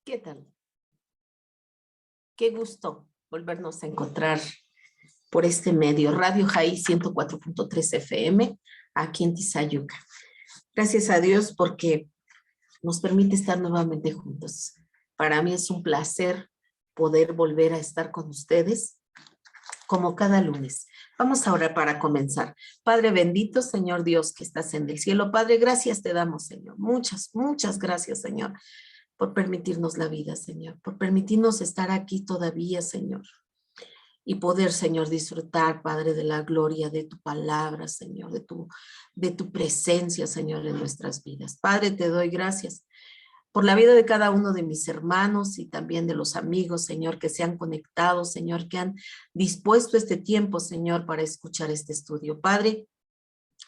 ¿Qué tal? Qué gusto volvernos a encontrar por este medio, Radio Jai 104.3 FM, aquí en Tizayuca. Gracias a Dios porque nos permite estar nuevamente juntos. Para mí es un placer poder volver a estar con ustedes como cada lunes. Vamos ahora para comenzar. Padre bendito, Señor Dios que estás en el cielo. Padre, gracias te damos, Señor. Muchas gracias, Señor, por permitirnos la vida, Señor, por permitirnos estar aquí todavía, Señor, y poder, Señor, disfrutar, Padre, de la gloria de tu palabra, Señor, de tu presencia, Señor, en nuestras vidas. Padre, te doy gracias por la vida de cada uno de mis hermanos y también de los amigos, Señor, que se han conectado, Señor, que han dispuesto este tiempo, Señor, para escuchar este estudio. Padre,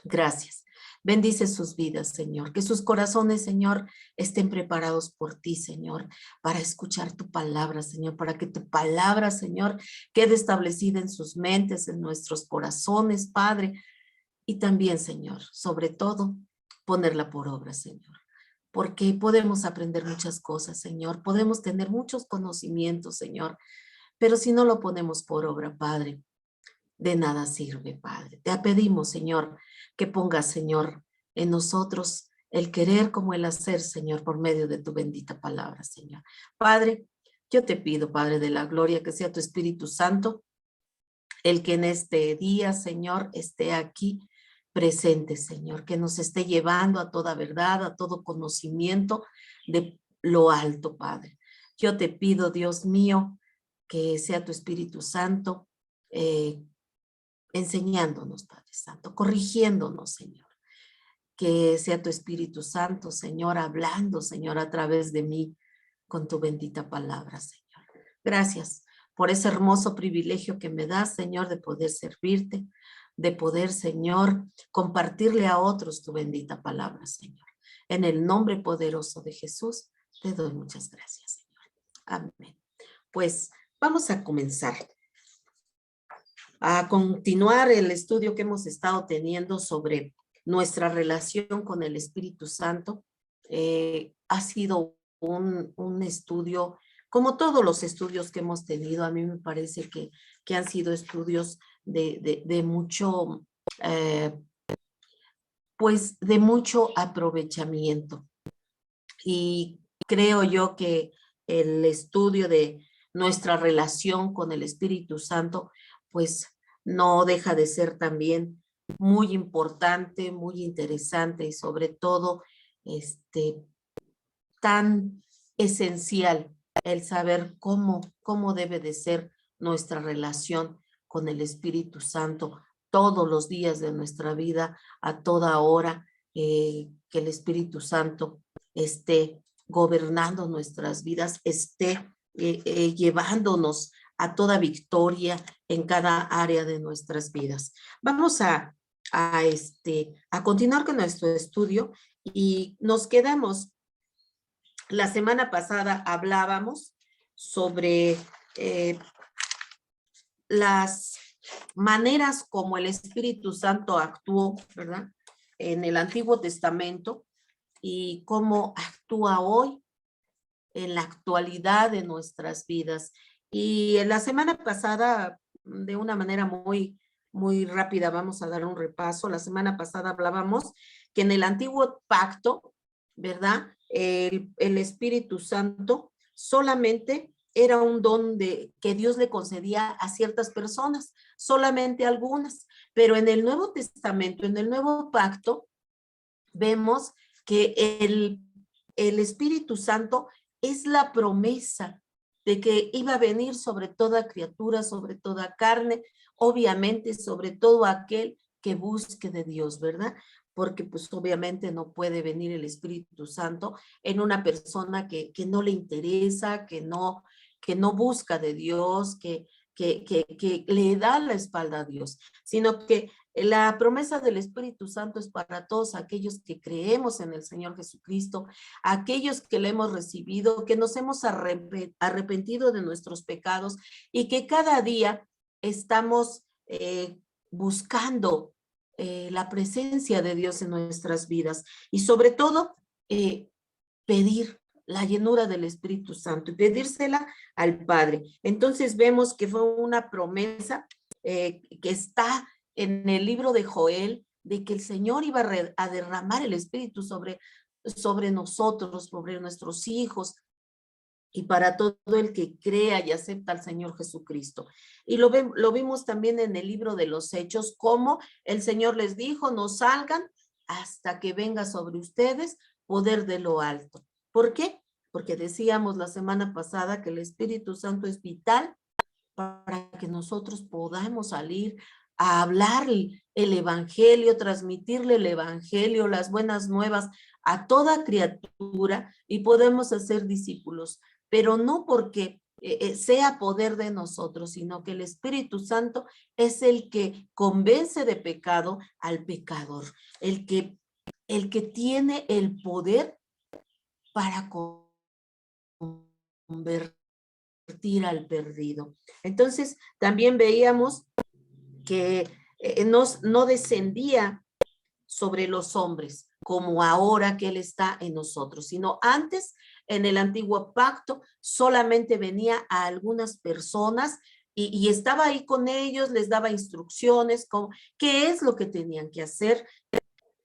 gracias. Bendice sus vidas, Señor. Que sus corazones, Señor, estén preparados por ti, Señor, para escuchar tu palabra, Señor, para que tu palabra, Señor, quede establecida en sus mentes, en nuestros corazones, Padre. Y también, Señor, sobre todo, ponerla por obra, Señor. Porque podemos aprender muchas cosas, Señor. Podemos tener muchos conocimientos, Señor. Pero si no lo ponemos por obra, Padre, de nada sirve, Padre. Te pedimos, Señor, que pongas, Señor, en nosotros el querer como el hacer, Señor, por medio de tu bendita palabra, Señor. Padre, yo te pido, Padre de la gloria, que sea tu Espíritu Santo el que en este día, Señor, esté aquí presente, Señor, que nos esté llevando a toda verdad, a todo conocimiento de lo alto, Padre. Yo te pido, Dios mío, que sea tu Espíritu Santo enseñándonos, Padre Santo, corrigiéndonos, Señor. Que sea tu Espíritu Santo, Señor, hablando, Señor, a través de mí con tu bendita palabra, Señor. Gracias por ese hermoso privilegio que me das, Señor, de poder servirte, de poder, Señor, compartirle a otros tu bendita palabra, Señor. En el nombre poderoso de Jesús, te doy muchas gracias, Señor. Amén. Pues vamos a comenzar a continuar el estudio que hemos estado teniendo sobre nuestra relación con el Espíritu Santo. Ha sido un estudio, como todos los estudios que hemos tenido, a mí me parece que han sido estudios de mucho, pues de mucho aprovechamiento. Y creo yo que el estudio de nuestra relación con el Espíritu Santo, pues no deja de ser también muy importante, muy interesante y sobre todo tan esencial el saber cómo debe de ser nuestra relación con el Espíritu Santo todos los días de nuestra vida, a toda hora, que el Espíritu Santo esté gobernando nuestras vidas, esté llevándonos a toda victoria en cada área de nuestras vidas. Vamos a continuar con nuestro estudio y nos quedamos. La semana pasada hablábamos sobre las maneras como el Espíritu Santo actuó, ¿verdad? En el Antiguo Testamento y cómo actúa hoy en la actualidad de nuestras vidas. Y en la semana pasada, de una manera muy rápida, vamos a dar un repaso. La semana pasada hablábamos que en el Antiguo Pacto, ¿verdad? El Espíritu Santo solamente era un don que Dios le concedía a ciertas personas, solamente algunas. Pero en el Nuevo Testamento, en el Nuevo Pacto, vemos que el Espíritu Santo es la promesa de que iba a venir sobre toda criatura, sobre toda carne, obviamente sobre todo aquel que busque de Dios, ¿verdad? Porque pues obviamente no puede venir el Espíritu Santo en una persona que no le interesa, que no busca de Dios, que le da la espalda a Dios, sino que la promesa del Espíritu Santo es para todos aquellos que creemos en el Señor Jesucristo, aquellos que le hemos recibido, que nos hemos arrepentido de nuestros pecados y que cada día estamos buscando la presencia de Dios en nuestras vidas y sobre todo pedir la llenura del Espíritu Santo y pedírsela al Padre. Entonces vemos que fue una promesa que está en el libro de Joel, de que el Señor iba a derramar el Espíritu sobre nosotros, sobre nuestros hijos, y para todo el que crea y acepta al Señor Jesucristo. Y lo vimos también en el libro de los Hechos, cómo el Señor les dijo, no salgan hasta que venga sobre ustedes poder de lo alto. ¿Por qué? Porque decíamos la semana pasada que el Espíritu Santo es vital para que nosotros podamos salir a hablar el evangelio, transmitirle el evangelio, las buenas nuevas a toda criatura y podemos hacer discípulos, pero no porque sea poder de nosotros, sino que el Espíritu Santo es el que convence de pecado al pecador, el que tiene el poder para convertir al perdido. Entonces, también veíamos que no descendía sobre los hombres, como ahora que Él está en nosotros, sino antes, en el antiguo pacto, solamente venía a algunas personas y estaba ahí con ellos, les daba instrucciones, con qué es lo que tenían que hacer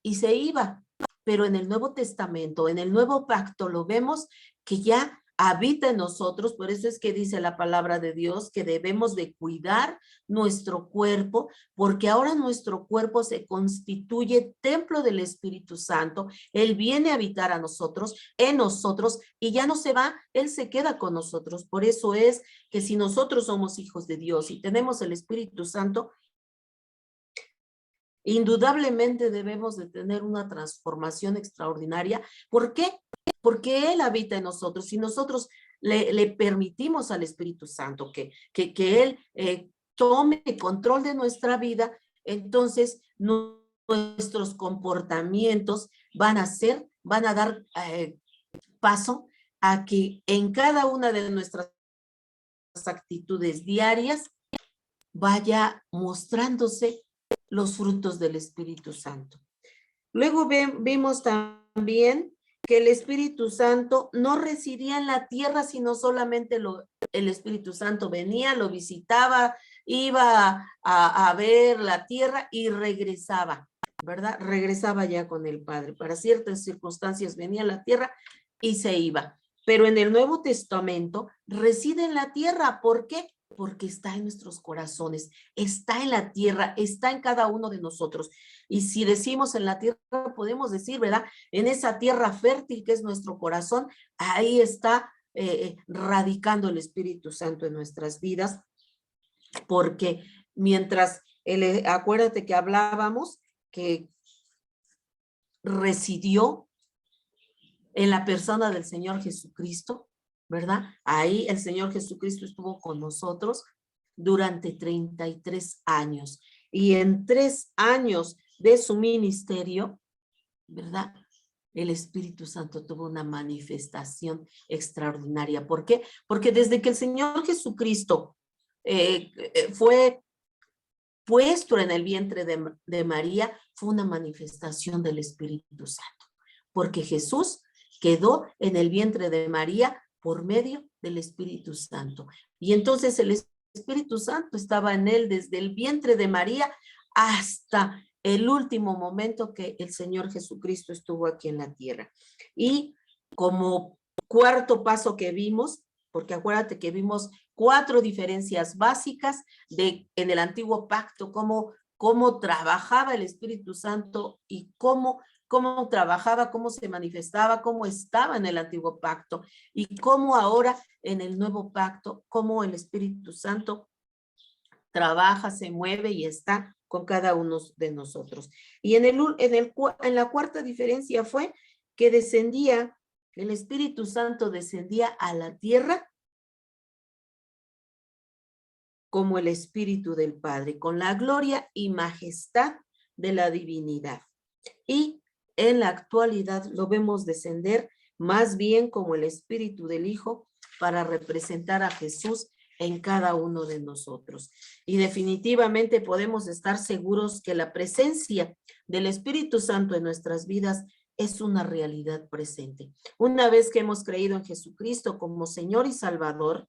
y se iba. Pero en el Nuevo Testamento, en el Nuevo Pacto, lo vemos que ya habita en nosotros, por eso es que dice la palabra de Dios que debemos de cuidar nuestro cuerpo, porque ahora nuestro cuerpo se constituye templo del Espíritu Santo, Él viene a habitar a nosotros, en nosotros, y ya no se va, Él se queda con nosotros. Por eso es que si nosotros somos hijos de Dios y tenemos el Espíritu Santo, indudablemente debemos de tener una transformación extraordinaria. ¿Por qué? Porque Él habita en nosotros y nosotros le permitimos al Espíritu Santo que Él tome control de nuestra vida. Entonces nuestros comportamientos van a dar paso a que en cada una de nuestras actitudes diarias vaya mostrándose los frutos del Espíritu Santo. Luego vimos también que el Espíritu Santo no residía en la tierra, sino solamente el Espíritu Santo venía, lo visitaba, iba a ver la tierra y regresaba, ¿verdad? Regresaba ya con el Padre. Para ciertas circunstancias venía a la tierra y se iba. Pero en el Nuevo Testamento reside en la tierra. ¿Por qué? Porque está en nuestros corazones, está en la tierra, está en cada uno de nosotros. Y si decimos en la tierra, podemos decir, ¿verdad? En esa tierra fértil que es nuestro corazón, ahí está radicando el Espíritu Santo en nuestras vidas, porque mientras, acuérdate que hablábamos que residió en la persona del Señor Jesucristo, ¿verdad? Ahí el Señor Jesucristo estuvo con nosotros durante 33 años. Y en 3 años de su ministerio, ¿verdad? El Espíritu Santo tuvo una manifestación extraordinaria. ¿Por qué? Porque desde que el Señor Jesucristo fue puesto en el vientre de María, fue una manifestación del Espíritu Santo. Porque Jesús quedó en el vientre de María por medio del Espíritu Santo. Y entonces el Espíritu Santo estaba en él desde el vientre de María hasta el último momento que el Señor Jesucristo estuvo aquí en la tierra. Y como cuarto paso que vimos, porque acuérdate que vimos 4 diferencias básicas en el antiguo pacto, cómo trabajaba el Espíritu Santo y cómo trabajaba, cómo se manifestaba, cómo estaba en el antiguo pacto y cómo ahora en el nuevo pacto, cómo el Espíritu Santo trabaja, se mueve y está con cada uno de nosotros. Y en la cuarta diferencia fue que el Espíritu Santo descendía a la tierra como el Espíritu del Padre, con la gloria y majestad de la divinidad. Y en la actualidad lo vemos descender más bien como el Espíritu del Hijo para representar a Jesús en cada uno de nosotros. Y definitivamente podemos estar seguros que la presencia del Espíritu Santo en nuestras vidas es una realidad presente. Una vez que hemos creído en Jesucristo como Señor y Salvador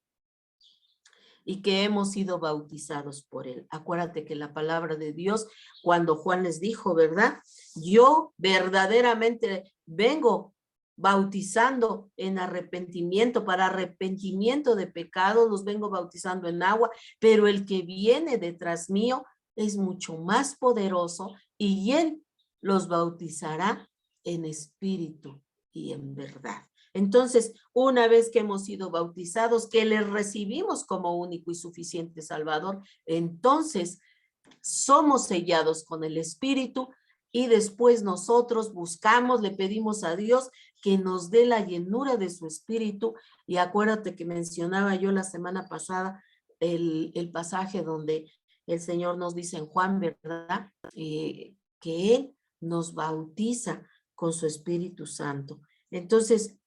y que hemos sido bautizados por Él. Acuérdate que la palabra de Dios, cuando Juan les dijo, ¿verdad? Yo verdaderamente vengo bautizando en arrepentimiento, para arrepentimiento de pecados, los vengo bautizando en agua, pero el que viene detrás mío es mucho más poderoso y Él los bautizará en espíritu y en verdad. Entonces, una vez que hemos sido bautizados, que le recibimos como único y suficiente Salvador, entonces somos sellados con el Espíritu y después nosotros buscamos, le pedimos a Dios que nos dé la llenura de su Espíritu. Y acuérdate que mencionaba yo la semana pasada el pasaje donde el Señor nos dice en Juan, ¿verdad? Que Él nos bautiza con su Espíritu Santo. Entonces,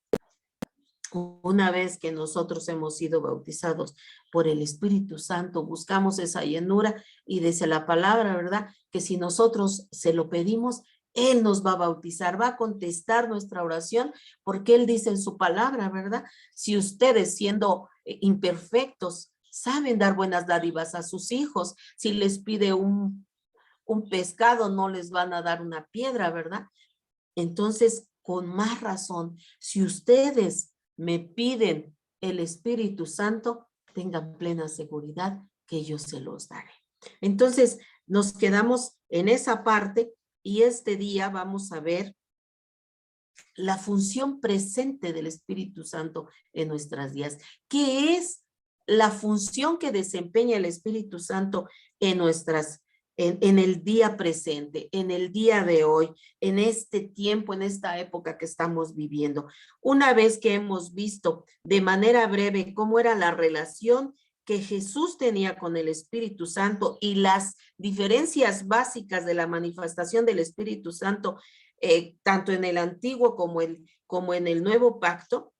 una vez que nosotros hemos sido bautizados por el Espíritu Santo, buscamos esa llenura y dice la palabra, ¿verdad? Que si nosotros se lo pedimos, Él nos va a bautizar, va a contestar nuestra oración, porque Él dice en su palabra, ¿verdad? Si ustedes siendo imperfectos saben dar buenas dádivas a sus hijos, si les pide un pescado, no les van a dar una piedra, ¿verdad? Entonces, con más razón, si ustedes me piden el Espíritu Santo, tengan plena seguridad que yo se los daré. Entonces, nos quedamos en esa parte y este día vamos a ver la función presente del Espíritu Santo en nuestras vidas. ¿Qué es la función que desempeña el Espíritu Santo en nuestras en el día presente, en el día de hoy, en este tiempo, en esta época que estamos viviendo? Una vez que hemos visto de manera breve cómo era la relación que Jesús tenía con el Espíritu Santo y las diferencias básicas de la manifestación del Espíritu Santo, tanto en el antiguo como en el nuevo pacto,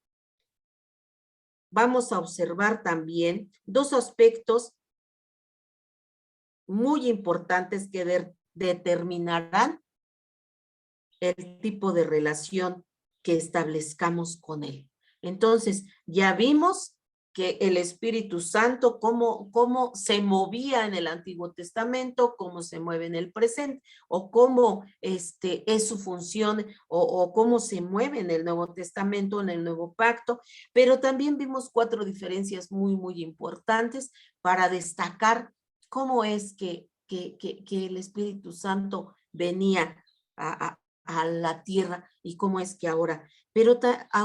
vamos a observar también dos aspectos muy importantes que determinarán el tipo de relación que establezcamos con Él. Entonces, ya vimos que el Espíritu Santo, cómo se movía en el Antiguo Testamento, cómo se mueve en el presente, o cómo es su función, o cómo se mueve en el Nuevo Testamento, en el Nuevo Pacto, pero también vimos 4 diferencias muy, muy importantes para destacar cómo es que el Espíritu Santo venía a la tierra y cómo es que ahora,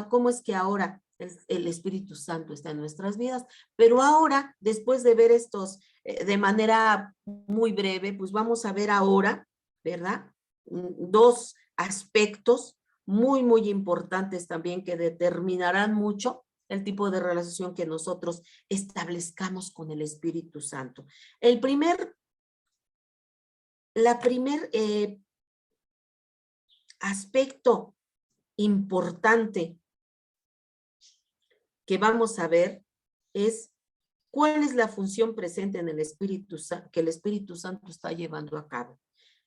cómo es que ahora el Espíritu Santo está en nuestras vidas. Pero ahora, después de ver estos de manera muy breve, pues vamos a ver ahora, ¿verdad? 2 aspectos muy, muy importantes también que determinarán mucho el tipo de relación que nosotros establezcamos con el Espíritu Santo. La primer aspecto importante que vamos a ver es cuál es la función presente en el Espíritu que el Espíritu Santo está llevando a cabo.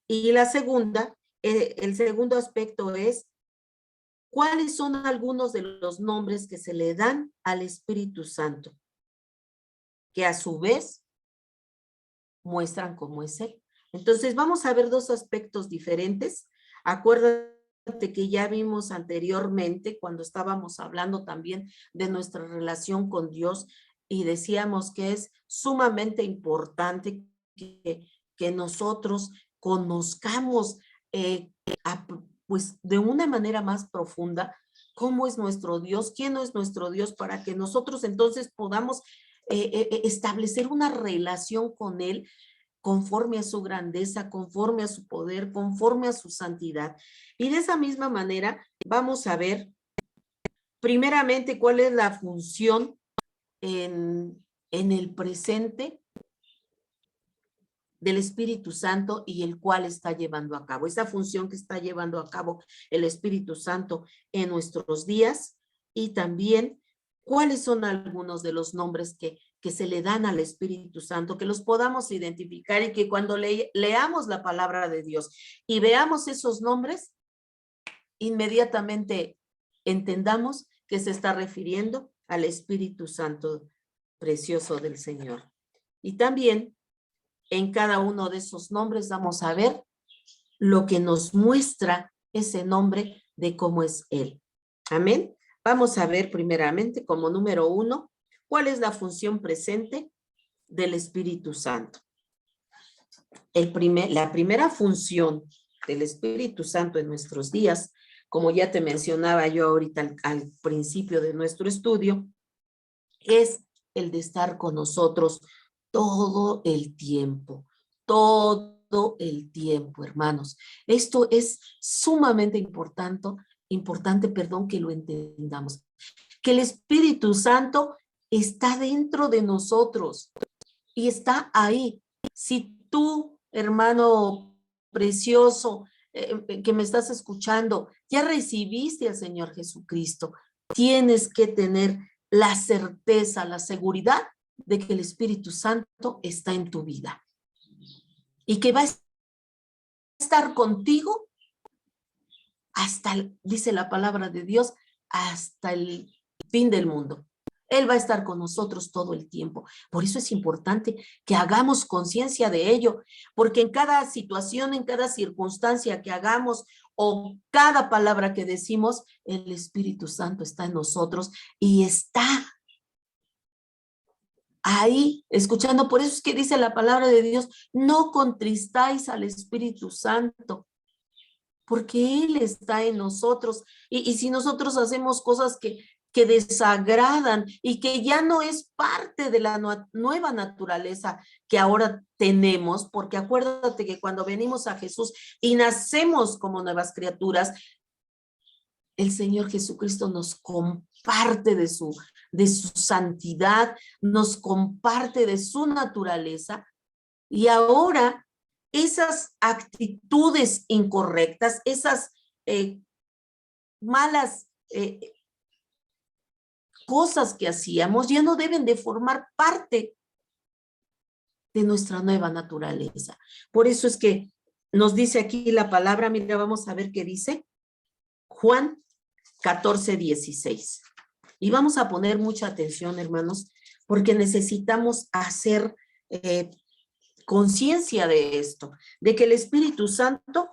Y la segunda, el segundo aspecto es cuáles son algunos de los nombres que se le dan al Espíritu Santo, que a su vez muestran cómo es Él. Entonces vamos a ver 2 aspectos diferentes. Acuérdate que ya vimos anteriormente cuando estábamos hablando también de nuestra relación con Dios y decíamos que es sumamente importante que nosotros conozcamos pues de una manera más profunda cómo es nuestro Dios, quién es nuestro Dios, para que nosotros entonces podamos establecer una relación con Él conforme a su grandeza, conforme a su poder, conforme a su santidad. Y de esa misma manera vamos a ver primeramente cuál es la función en el presente del Espíritu Santo y el cual está llevando a cabo. Esa función que está llevando a cabo el Espíritu Santo en nuestros días y también cuáles son algunos de los nombres que se le dan al Espíritu Santo, que los podamos identificar y que cuando leamos la palabra de Dios y veamos esos nombres, inmediatamente entendamos que se está refiriendo al Espíritu Santo precioso del Señor. Y también en cada uno de esos nombres vamos a ver lo que nos muestra ese nombre de cómo es Él. Amén. Vamos a ver primeramente como número 1, ¿cuál es la función presente del Espíritu Santo? La primera función del Espíritu Santo en nuestros días, como ya te mencionaba yo ahorita al principio de nuestro estudio, es el de estar con nosotros todo el tiempo, hermanos. Esto es sumamente importante, que lo entendamos. Que el Espíritu Santo está dentro de nosotros y está ahí. Si tú, hermano precioso, que me estás escuchando, ya recibiste al Señor Jesucristo, tienes que tener la certeza, la seguridad de que el Espíritu Santo está en tu vida y que va a estar contigo hasta, dice la palabra de Dios, hasta el fin del mundo. Él va a estar con nosotros todo el tiempo. Por eso es importante que hagamos conciencia de ello, porque en cada situación, en cada circunstancia que hagamos o cada palabra que decimos, el Espíritu Santo está en nosotros y está ahí escuchando. Por eso es que dice la palabra de Dios, no contristáis al Espíritu Santo, porque Él está en nosotros. Y si nosotros hacemos cosas que desagradan y que ya no es parte de la nueva naturaleza que ahora tenemos, porque acuérdate que cuando venimos a Jesús y nacemos como nuevas criaturas, el Señor Jesucristo nos comparte de su santidad, nos comparte de su naturaleza, y ahora esas actitudes incorrectas, esas malas cosas que hacíamos ya no deben de formar parte de nuestra nueva naturaleza. Por eso es que nos dice aquí la palabra, mira, vamos a ver qué dice Juan 14:16. Y vamos a poner mucha atención, hermanos, porque necesitamos hacer conciencia de esto, de que el Espíritu Santo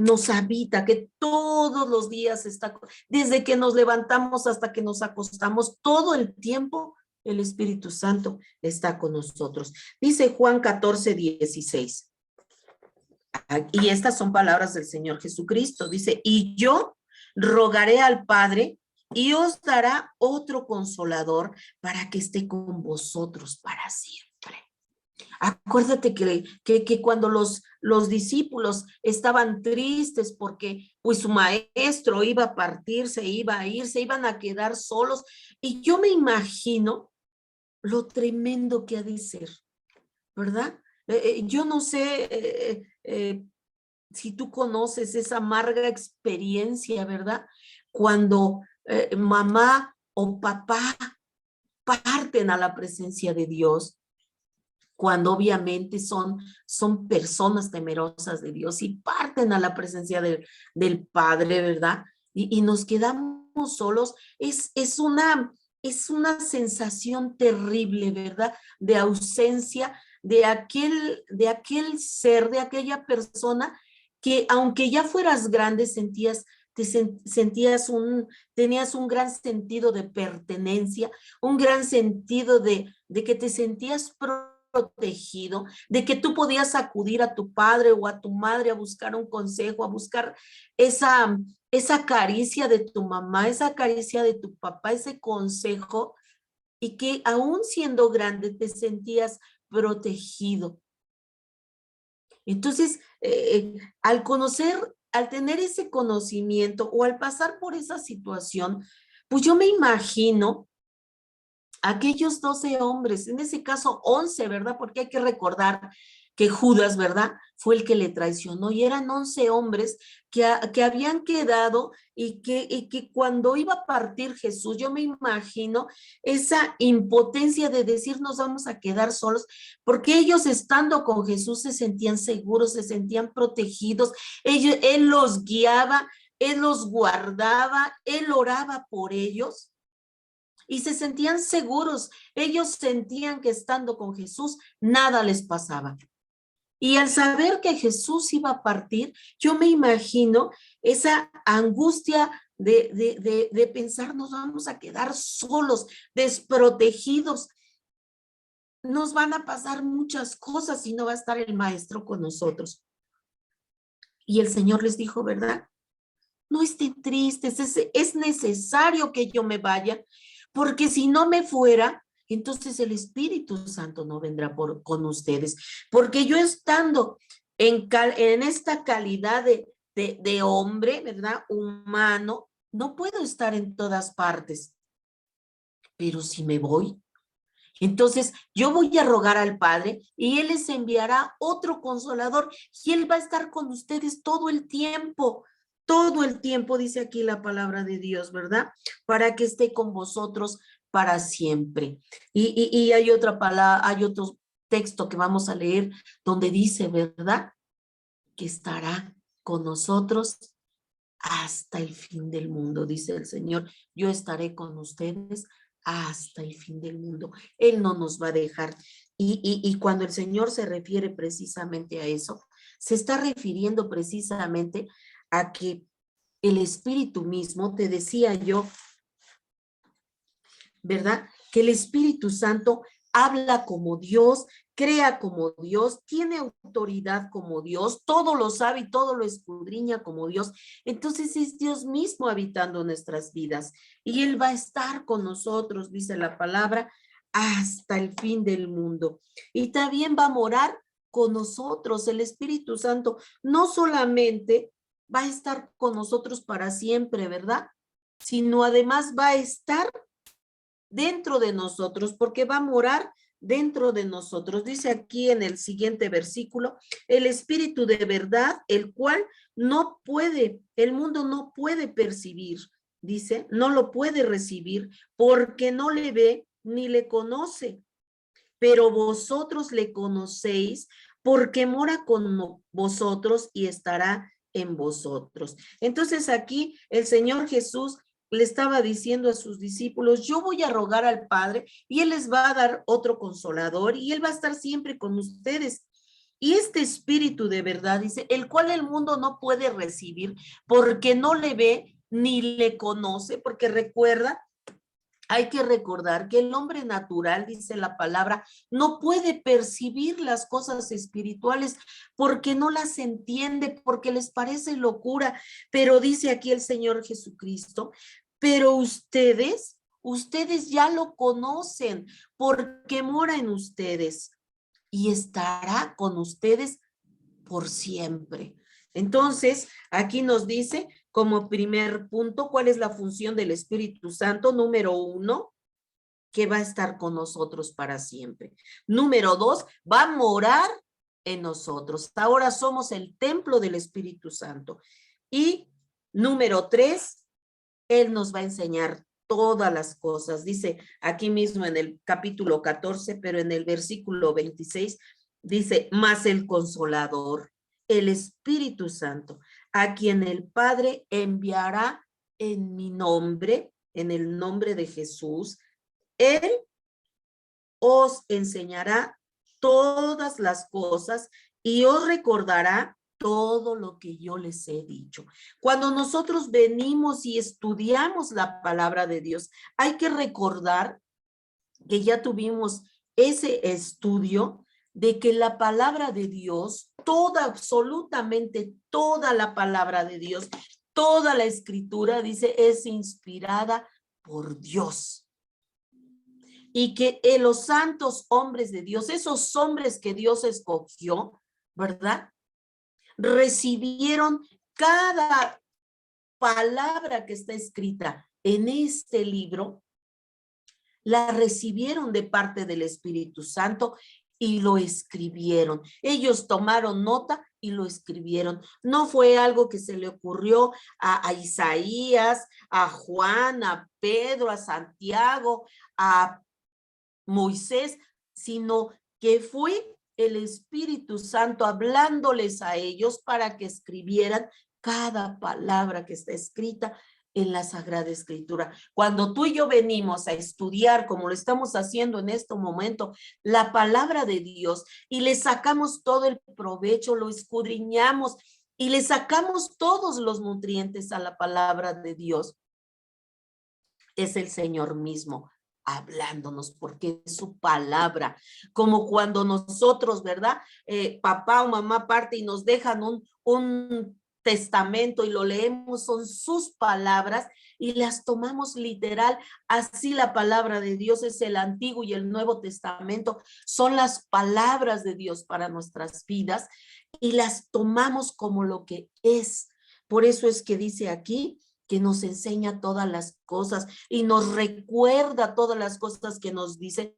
nos habita, que todos los días está, desde que nos levantamos hasta que nos acostamos, todo el tiempo el Espíritu Santo está con nosotros. Dice Juan 14:16. Y estas son palabras del Señor Jesucristo. Dice, y yo rogaré al Padre y os dará otro consolador para que esté con vosotros para siempre. Acuérdate que cuando los discípulos estaban tristes porque pues su maestro iba a partirse, iba a irse, iban a quedar solos, y yo me imagino lo tremendo que ha de ser, ¿verdad? Yo no sé si tú conoces esa amarga experiencia, ¿verdad? Cuando mamá o papá parten a la presencia de Dios, cuando obviamente son personas temerosas de Dios y parten a la presencia del Padre, ¿verdad? Y nos quedamos solos. Es una sensación terrible, ¿verdad? De ausencia de aquel ser, de aquella persona que aunque ya fueras grande, tenías un gran sentido de pertenencia, un gran sentido de que te sentías protegido, de que tú podías acudir a tu padre o a tu madre a buscar un consejo, a buscar esa caricia de tu mamá, esa caricia de tu papá, ese consejo, y que aún siendo grande te sentías protegido. Entonces, al tener ese conocimiento o al pasar por esa situación, pues yo me imagino aquellos 12 hombres, en ese caso 11, ¿verdad? Porque hay que recordar que Judas, ¿verdad? Fue el que le traicionó, y eran 11 hombres que habían quedado y que cuando iba a partir Jesús, yo me imagino esa impotencia de decir nos vamos a quedar solos, porque ellos estando con Jesús se sentían seguros, se sentían protegidos, él los guiaba, Él los guardaba, Él oraba por ellos y se sentían seguros. Ellos sentían que estando con Jesús, nada les pasaba. Y al saber que Jesús iba a partir, yo me imagino esa angustia de pensar, nos vamos a quedar solos, desprotegidos. Nos van a pasar muchas cosas y no va a estar el maestro con nosotros. Y el Señor les dijo, ¿verdad? No estén tristes, es necesario que yo me vaya, porque si no me fuera, entonces el Espíritu Santo no vendrá con ustedes, porque yo estando en esta calidad de hombre, ¿verdad? Humano, no puedo estar en todas partes, pero si me voy, entonces yo voy a rogar al Padre y Él les enviará otro consolador y Él va a estar con ustedes todo el tiempo, dice aquí la palabra de Dios, ¿verdad? Para que esté con vosotros para siempre. Y hay otra palabra, hay otro texto que vamos a leer donde dice, ¿verdad? Que estará con nosotros hasta el fin del mundo, dice el Señor. Yo estaré con ustedes hasta el fin del mundo. Él no nos va a dejar. Y cuando el Señor se refiere precisamente a eso, se está refiriendo precisamente a que el Espíritu mismo, te decía yo, ¿verdad? Que el Espíritu Santo habla como Dios, crea como Dios, tiene autoridad como Dios, todo lo sabe y todo lo escudriña como Dios. Entonces es Dios mismo habitando nuestras vidas y Él va a estar con nosotros, dice la palabra, hasta el fin del mundo. Y también va a morar con nosotros. El Espíritu Santo no solamente va a estar con nosotros para siempre, ¿verdad? Sino además va a estar dentro de nosotros, porque va a morar dentro de nosotros. Dice aquí en el siguiente versículo, el Espíritu de verdad, el cual el mundo no puede percibir, dice, no lo puede recibir porque no le ve ni le conoce, pero vosotros le conocéis porque mora con vosotros y estará en vosotros. Entonces aquí el Señor Jesús le estaba diciendo a sus discípulos, yo voy a rogar al Padre y Él les va a dar otro consolador y Él va a estar siempre con ustedes. Y este Espíritu de verdad, dice, el cual el mundo no puede recibir porque no le ve ni le conoce, porque recuerda, hay que recordar que el hombre natural, dice la palabra, no puede percibir las cosas espirituales porque no las entiende, porque les parece locura. Pero dice aquí el Señor Jesucristo, pero ustedes ya lo conocen porque mora en ustedes y estará con ustedes por siempre. Entonces, aquí nos dice como primer punto, ¿cuál es la función del Espíritu Santo? Número 1, que va a estar con nosotros para siempre. Número 2, va a morar en nosotros. Ahora somos el templo del Espíritu Santo. Y número 3, Él nos va a enseñar todas las cosas. Dice aquí mismo en el capítulo 14, pero en el versículo 26, dice, más el Consolador, el Espíritu Santo, a quien el Padre enviará en mi nombre, en el nombre de Jesús, Él os enseñará todas las cosas y os recordará todo lo que yo les he dicho. Cuando nosotros venimos y estudiamos la palabra de Dios, hay que recordar que ya tuvimos ese estudio de que la palabra de Dios, toda, absolutamente toda la palabra de Dios, toda la escritura, dice, es inspirada por Dios. Y que los santos hombres de Dios, esos hombres que Dios escogió, ¿verdad? Recibieron cada palabra que está escrita en este libro, la recibieron de parte del Espíritu Santo y lo escribieron. Ellos tomaron nota y lo escribieron. No fue algo que se le ocurrió a Isaías, a Juan, a Pedro, a Santiago, a Moisés, sino que fue el Espíritu Santo hablándoles a ellos para que escribieran cada palabra que está escrita en la Sagrada Escritura. Cuando tú y yo venimos a estudiar, como lo estamos haciendo en este momento, la palabra de Dios y le sacamos todo el provecho, lo escudriñamos y le sacamos todos los nutrientes a la palabra de Dios, es el Señor mismo hablándonos, porque es su palabra. Como cuando nosotros, ¿verdad? Papá o mamá parte y nos dejan un testamento y lo leemos, son sus palabras y las tomamos literal. Así la palabra de Dios es el Antiguo y el Nuevo Testamento, son las palabras de Dios para nuestras vidas y las tomamos como lo que es. Por eso es que dice aquí que nos enseña todas las cosas y nos recuerda todas las cosas que nos dice,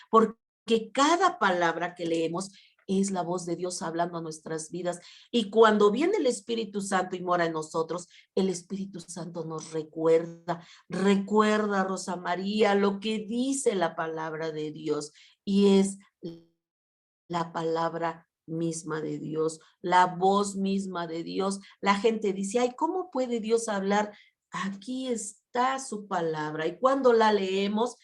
porque cada palabra que leemos es la voz de Dios hablando a nuestras vidas. Y cuando viene el Espíritu Santo y mora en nosotros, el Espíritu Santo nos recuerda, Rosa María, lo que dice la palabra de Dios. Y es la palabra misma de Dios, la voz misma de Dios. La gente dice, ay, ¿cómo puede Dios hablar? Aquí está su palabra. Y cuando la leemos,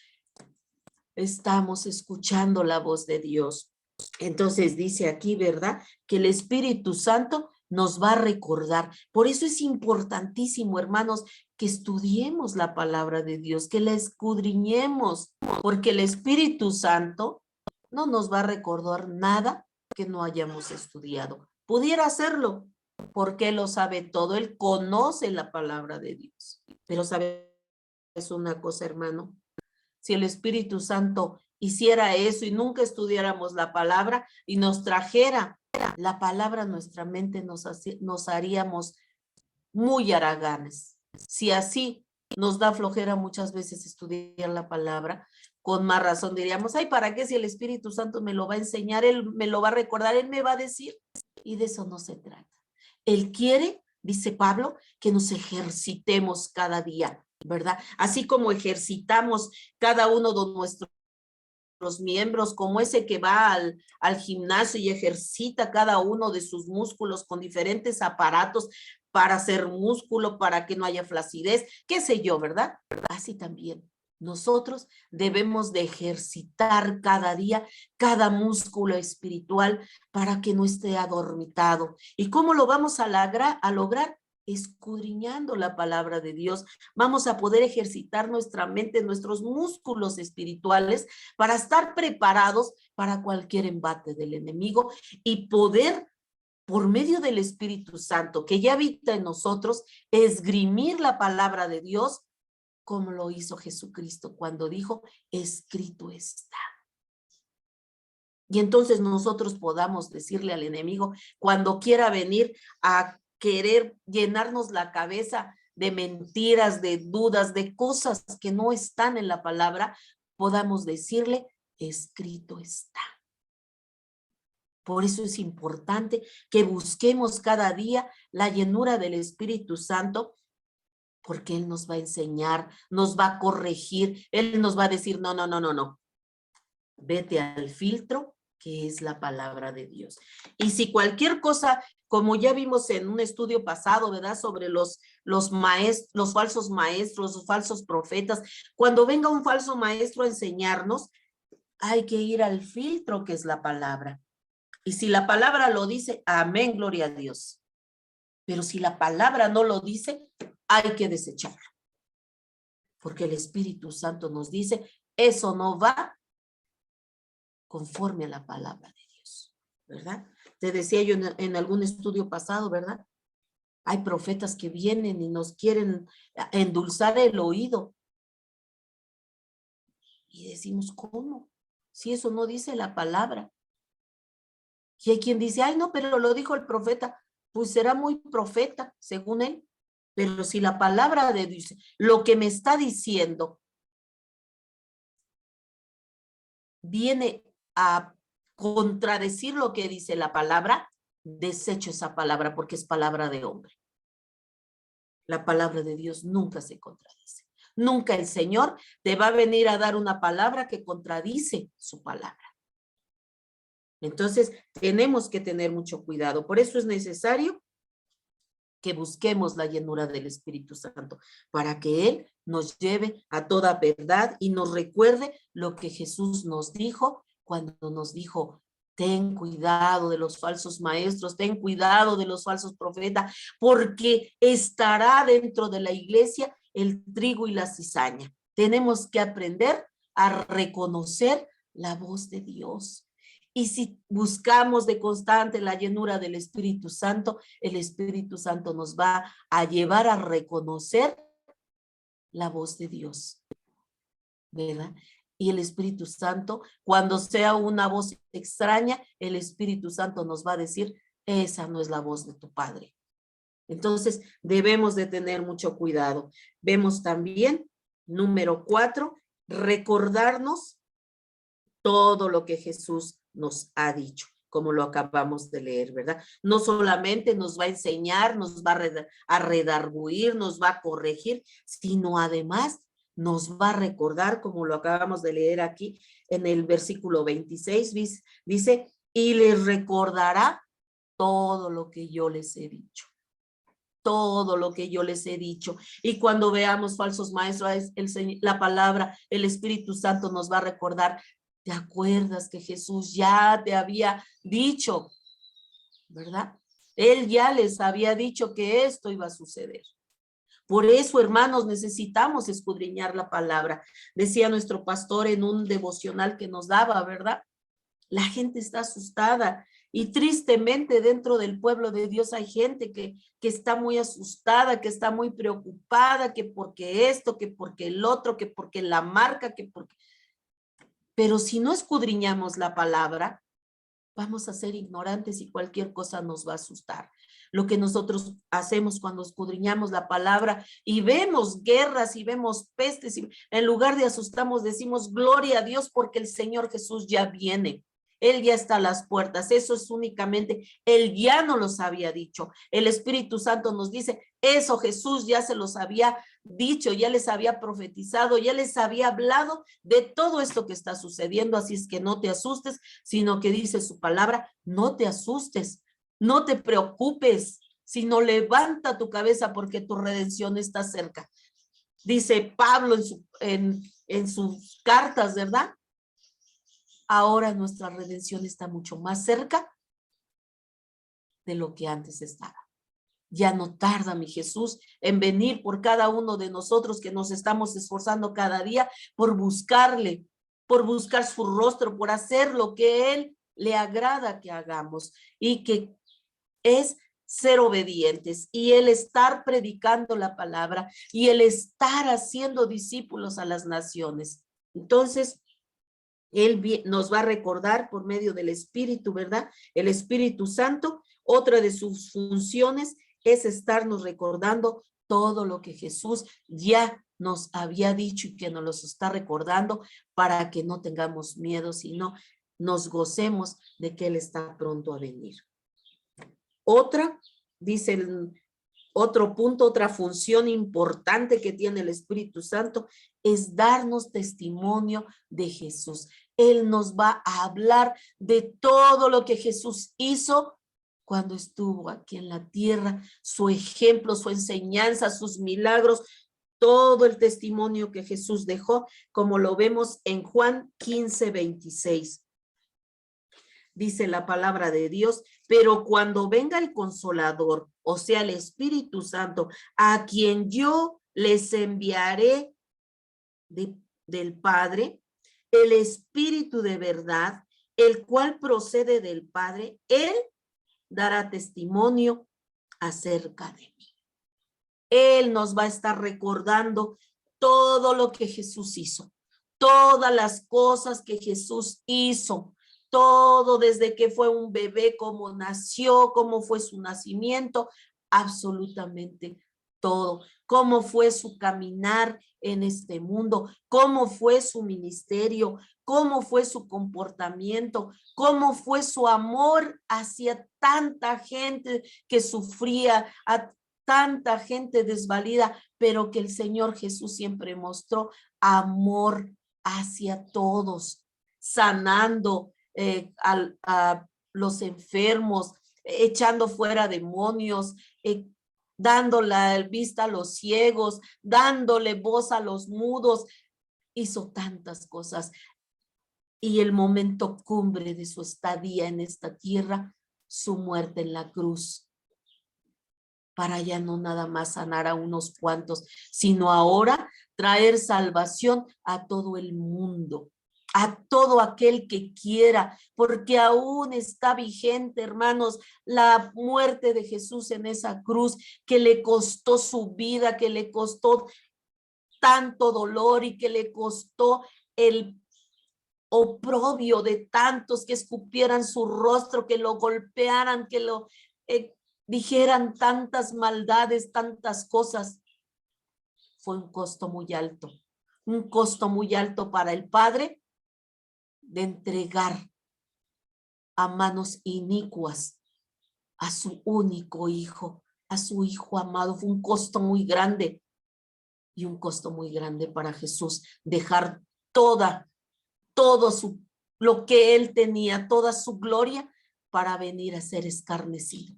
estamos escuchando la voz de Dios. Entonces dice aquí, ¿verdad? Que el Espíritu Santo nos va a recordar. Por eso es importantísimo, hermanos, que estudiemos la palabra de Dios, que la escudriñemos, porque el Espíritu Santo no nos va a recordar nada que no hayamos estudiado. Pudiera hacerlo, porque Él lo sabe todo, Él conoce la palabra de Dios. Pero ¿sabes una cosa, hermano? Si el Espíritu Santo hiciera eso y nunca estudiáramos la palabra y nos trajera la palabra a nuestra mente, nos haríamos muy haraganes. Si así nos da flojera muchas veces estudiar la palabra, con más razón diríamos, ay, ¿para qué si el Espíritu Santo me lo va a enseñar? Él me lo va a recordar, Él me va a decir. Y de eso no se trata. Él quiere, dice Pablo, que nos ejercitemos cada día, ¿verdad? Así como ejercitamos cada uno de nuestros miembros, como ese que va al gimnasio y ejercita cada uno de sus músculos con diferentes aparatos para hacer músculo, para que no haya flacidez, qué sé yo, ¿verdad? Así también nosotros debemos de ejercitar cada día cada músculo espiritual para que no esté adormitado. ¿Y cómo lo vamos a lograr? Escudriñando la palabra de Dios. Vamos a poder ejercitar nuestra mente, nuestros músculos espirituales para estar preparados para cualquier embate del enemigo y poder, por medio del Espíritu Santo que ya habita en nosotros, esgrimir la palabra de Dios como lo hizo Jesucristo cuando dijo, escrito está. Y entonces nosotros podamos decirle al enemigo, cuando quiera venir a querer llenarnos la cabeza de mentiras, de dudas, de cosas que no están en la palabra, podamos decirle, escrito está. Por eso es importante que busquemos cada día la llenura del Espíritu Santo, porque Él nos va a enseñar, nos va a corregir, Él nos va a decir, no, no, no, no, no. Vete al filtro, que es la palabra de Dios. Y si cualquier cosa, como ya vimos en un estudio pasado, ¿verdad? Sobre los falsos maestros, los falsos profetas, cuando venga un falso maestro a enseñarnos, hay que ir al filtro, que es la palabra. Y si la palabra lo dice, amén, gloria a Dios. Pero si la palabra no lo dice, hay que desecharlo. Porque el Espíritu Santo nos dice, eso no va conforme a la palabra de Dios, ¿verdad? Te decía yo en algún estudio pasado, ¿verdad? Hay profetas que vienen y nos quieren endulzar el oído. Y decimos, ¿cómo? Si eso no dice la palabra. Y hay quien dice, ay, no, pero lo dijo el profeta. Pues será muy profeta, según él. Pero si la palabra de Dios, lo que me está diciendo, viene a contradecir lo que dice la palabra, desecho esa palabra porque es palabra de hombre. La palabra de Dios nunca se contradice. Nunca el Señor te va a venir a dar una palabra que contradice su palabra. Entonces, tenemos que tener mucho cuidado. Por eso es necesario que busquemos la llenura del Espíritu Santo para que Él nos lleve a toda verdad y nos recuerde lo que Jesús nos dijo cuando nos dijo: ten cuidado de los falsos maestros, ten cuidado de los falsos profetas, porque estará dentro de la iglesia el trigo y la cizaña. Tenemos que aprender a reconocer la voz de Dios. Y si buscamos de constante la llenura del Espíritu Santo, el Espíritu Santo nos va a llevar a reconocer la voz de Dios, ¿verdad? Y el Espíritu Santo, cuando sea una voz extraña, el Espíritu Santo nos va a decir: esa no es la voz de tu Padre. Entonces, debemos de tener mucho cuidado. Vemos también, número 4, recordarnos todo lo que Jesús nos ha dicho, como lo acabamos de leer, ¿verdad? No solamente nos va a enseñar, nos va a redarguir, nos va a corregir, sino además nos va a recordar, como lo acabamos de leer aquí en el versículo 26, dice: y les recordará todo lo que yo les he dicho. Todo lo que yo les he dicho. Y cuando veamos falsos maestros, la palabra, el Espíritu Santo nos va a recordar: ¿te acuerdas que Jesús ya te había dicho, verdad? Él ya les había dicho que esto iba a suceder. Por eso, hermanos, necesitamos escudriñar la palabra. Decía nuestro pastor en un devocional que nos daba, ¿verdad? La gente está asustada y tristemente dentro del pueblo de Dios hay gente que está muy asustada, que está muy preocupada, que porque esto, que porque el otro, que porque la marca, que porque... Pero si no escudriñamos la palabra, vamos a ser ignorantes y cualquier cosa nos va a asustar. Lo que nosotros hacemos cuando escudriñamos la palabra y vemos guerras y vemos pestes, y en lugar de asustarnos decimos: gloria a Dios porque el Señor Jesús ya viene. Él ya está a las puertas. Eso es únicamente, Él ya nos los había dicho. El Espíritu Santo nos dice: eso Jesús ya se los había dicho, ya les había profetizado, ya les había hablado de todo esto que está sucediendo. Así es que no te asustes, sino que dice su palabra: no te asustes, no te preocupes, sino levanta tu cabeza porque tu redención está cerca. Dice Pablo en sus cartas, ¿verdad? Ahora nuestra redención está mucho más cerca de lo que antes estaba. Ya no tarda mi Jesús en venir por cada uno de nosotros que nos estamos esforzando cada día por buscarle, por buscar su rostro, por hacer lo que Él le agrada que hagamos y que es ser obedientes y el estar predicando la palabra y el estar haciendo discípulos a las naciones. Entonces, Él nos va a recordar por medio del Espíritu, ¿verdad? El Espíritu Santo, otra de sus funciones es estarnos recordando todo lo que Jesús ya nos había dicho y que nos los está recordando para que no tengamos miedo, sino nos gocemos de que Él está pronto a venir. Otra, dice otro punto, otra función importante que tiene el Espíritu Santo es darnos testimonio de Jesús. Él nos va a hablar de todo lo que Jesús hizo cuando estuvo aquí en la tierra, su ejemplo, su enseñanza, sus milagros, todo el testimonio que Jesús dejó, como lo vemos en Juan 15:26. Dice la palabra de Dios: pero cuando venga el Consolador, o sea, el Espíritu Santo, a quien yo les enviaré del Padre, el Espíritu de verdad, el cual procede del Padre, Él dará testimonio acerca de mí. Él nos va a estar recordando todo lo que Jesús hizo, todas las cosas que Jesús hizo, todo desde que fue un bebé, cómo nació, cómo fue su nacimiento, absolutamente todo, cómo fue su caminar en este mundo, cómo fue su ministerio, cómo fue su comportamiento, cómo fue su amor hacia tanta gente que sufría, a tanta gente desvalida, pero que el Señor Jesús siempre mostró amor hacia todos, sanando a los enfermos, echando fuera demonios, dándole vista a los ciegos, dándole voz a los mudos. Hizo tantas cosas. Y el momento cumbre de su estadía en esta tierra, su muerte en la cruz, para ya no nada más sanar a unos cuantos, sino ahora traer salvación a todo el mundo, a todo aquel que quiera, porque aún está vigente, hermanos, la muerte de Jesús en esa cruz, que le costó su vida, que le costó tanto dolor y que le costó el oprobio de tantos que escupieran su rostro, que lo golpearan, que lo dijeran tantas maldades, tantas cosas. Fue un costo muy alto para el Padre de entregar a manos inicuas a su único hijo, a su hijo amado. Fue un costo muy grande y un costo muy grande para Jesús dejar lo que él tenía, toda su gloria, para venir a ser escarnecido.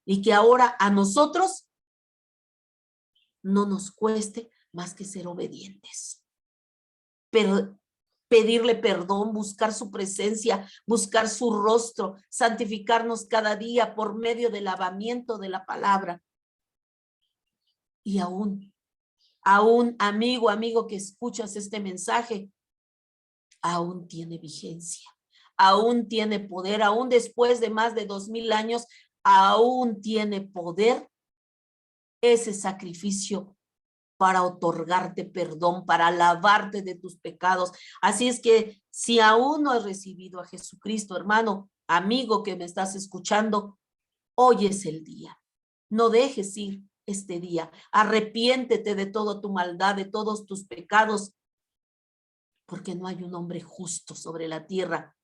Y que ahora a nosotros no nos cueste más que ser obedientes. Pero pedirle perdón, buscar su presencia, buscar su rostro, santificarnos cada día por medio del lavamiento de la palabra. Y aún, amigo que escuchas este mensaje, aún tiene vigencia, aún tiene poder, aún después de más de 2000 años, aún tiene poder ese sacrificio para otorgarte perdón, para lavarte de tus pecados. Así es que si aún no has recibido a Jesucristo, hermano, amigo que me estás escuchando, hoy es el día. No dejes ir este día. Arrepiéntete de toda tu maldad, de todos tus pecados, porque no hay un hombre justo sobre la tierra.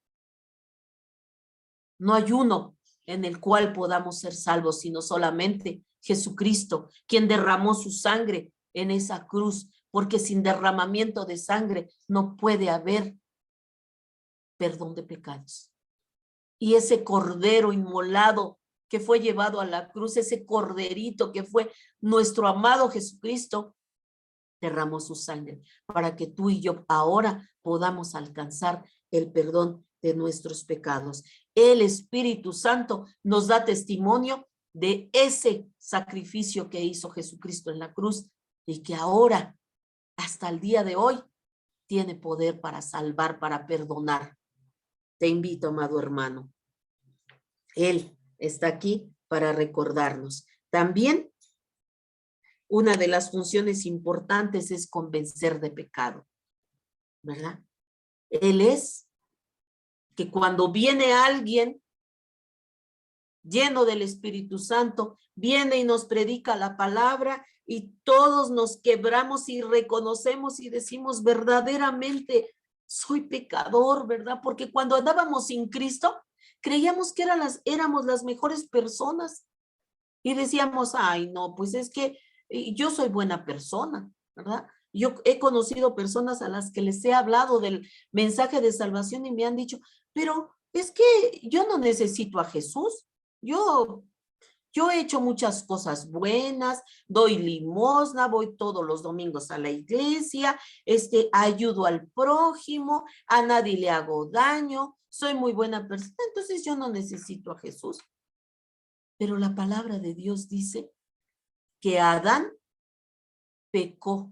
No hay uno en el cual podamos ser salvos, sino solamente Jesucristo, quien derramó su sangre en esa cruz, porque sin derramamiento de sangre no puede haber perdón de pecados. Y ese cordero inmolado que fue llevado a la cruz, ese corderito que fue nuestro amado Jesucristo, derramó su sangre para que tú y yo ahora podamos alcanzar el perdón de nuestros pecados. El Espíritu Santo nos da testimonio de ese sacrificio que hizo Jesucristo en la cruz y que ahora, hasta el día de hoy, tiene poder para salvar, para perdonar. Te invito, amado hermano. Él está aquí para recordarnos. También una de las funciones importantes es convencer de pecado, ¿verdad? Él es que cuando viene alguien lleno del Espíritu Santo, viene y nos predica la palabra y todos nos quebramos y reconocemos y decimos verdaderamente soy pecador, ¿verdad? Porque cuando andábamos sin Cristo, creíamos que éramos las mejores personas y decíamos, ay, no, pues es que yo soy buena persona, ¿verdad? Yo he conocido personas a las que les he hablado del mensaje de salvación y me han dicho, pero es que yo no necesito a Jesús. Yo he hecho muchas cosas buenas, doy limosna, voy todos los domingos a la iglesia, ayudo al prójimo, a nadie le hago daño, soy muy buena persona, entonces yo no necesito a Jesús. Pero la palabra de Dios dice que Adán pecó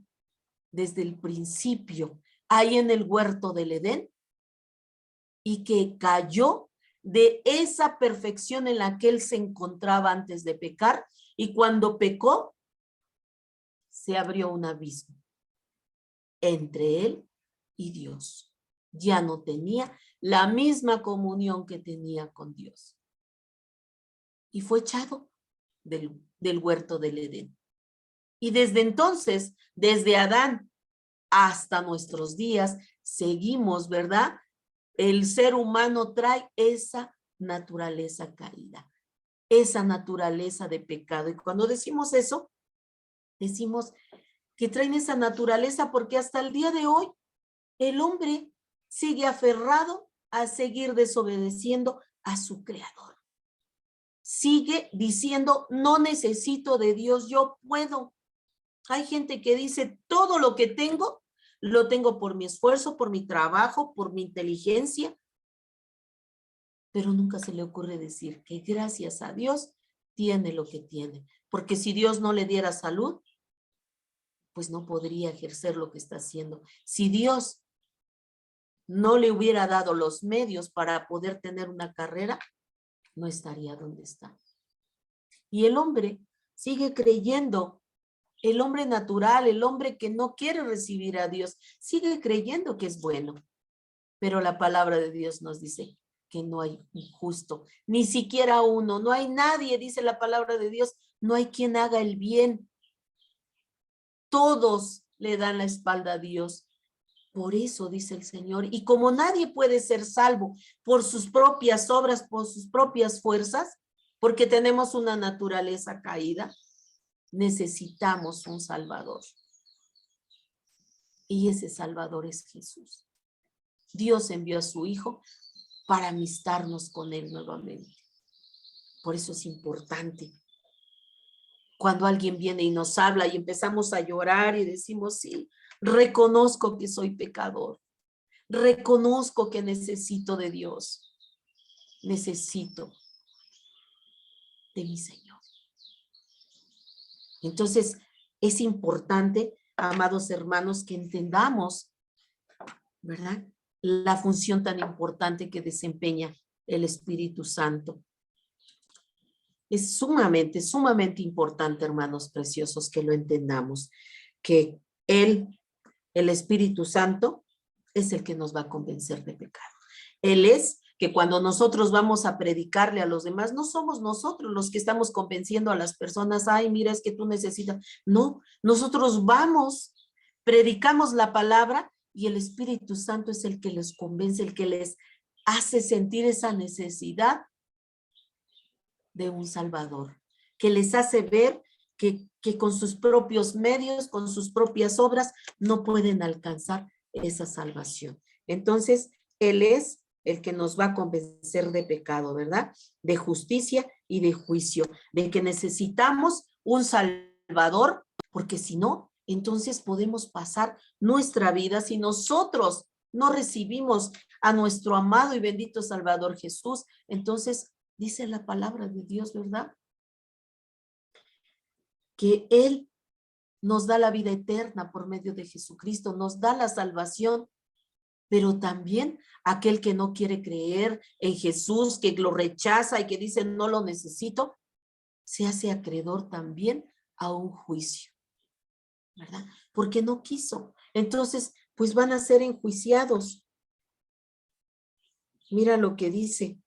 desde el principio, ahí en el huerto del Edén, y que cayó de esa perfección en la que él se encontraba antes de pecar, y cuando pecó, se abrió un abismo entre él y Dios. Ya no tenía la misma comunión que tenía con Dios. Y fue echado del huerto del Edén. Y desde entonces, desde Adán hasta nuestros días, seguimos, ¿verdad? El ser humano trae esa naturaleza caída, esa naturaleza de pecado. Y cuando decimos eso, decimos que traen esa naturaleza porque hasta el día de hoy el hombre sigue aferrado a seguir desobedeciendo a su creador. sigue diciendo, no necesito de Dios, yo puedo. Hay gente que dice, todo lo que tengo, lo tengo por mi esfuerzo, por mi trabajo, por mi inteligencia, pero nunca se le ocurre decir que gracias a Dios tiene lo que tiene, porque si Dios no le diera salud, pues no podría ejercer lo que está haciendo. Si Dios no le hubiera dado los medios para poder tener una carrera, no estaría donde está. Y el hombre sigue creyendo, el hombre natural, el hombre que no quiere recibir a Dios, sigue creyendo que es bueno. Pero la palabra de Dios nos dice que no hay un justo, ni siquiera uno, no hay nadie, dice la palabra de Dios, no hay quien haga el bien. Todos le dan la espalda a Dios. Por eso dice el Señor, y como nadie puede ser salvo por sus propias obras, por sus propias fuerzas, porque tenemos una naturaleza caída, necesitamos un Salvador. Y ese Salvador es Jesús. Dios envió a su Hijo para amistarnos con Él nuevamente. Por eso es importante. Cuando alguien viene y nos habla y empezamos a llorar y decimos, sí, reconozco que soy pecador. Reconozco que necesito de Dios. Necesito de mi Señor. Entonces, es importante, amados hermanos, que entendamos, ¿verdad?, la función tan importante que desempeña el Espíritu Santo. Es sumamente importante, hermanos preciosos, que lo entendamos, que Él, el Espíritu Santo, es el que nos va a convencer de pecado. Él es que cuando nosotros vamos a predicarle a los demás, no somos nosotros los que estamos convenciendo a las personas, ay, mira, es que tú necesitas. No, nosotros vamos, predicamos la palabra y el Espíritu Santo es el que les convence, el que les hace sentir esa necesidad de un Salvador, que les hace ver que con sus propios medios, con sus propias obras, no pueden alcanzar esa salvación. Entonces, Él es el que nos va a convencer de pecado, ¿verdad? De justicia y de juicio, de que necesitamos un Salvador, porque si no, entonces podemos pasar nuestra vida, si nosotros no recibimos a nuestro amado y bendito Salvador Jesús, entonces dice la palabra de Dios, ¿verdad?, que Él nos da la vida eterna por medio de Jesucristo, nos da la salvación, pero también aquel que no quiere creer en Jesús, que lo rechaza y que dice no lo necesito, se hace acreedor también a un juicio, ¿verdad? Porque no quiso. Entonces, pues van a ser enjuiciados. Mira lo que dice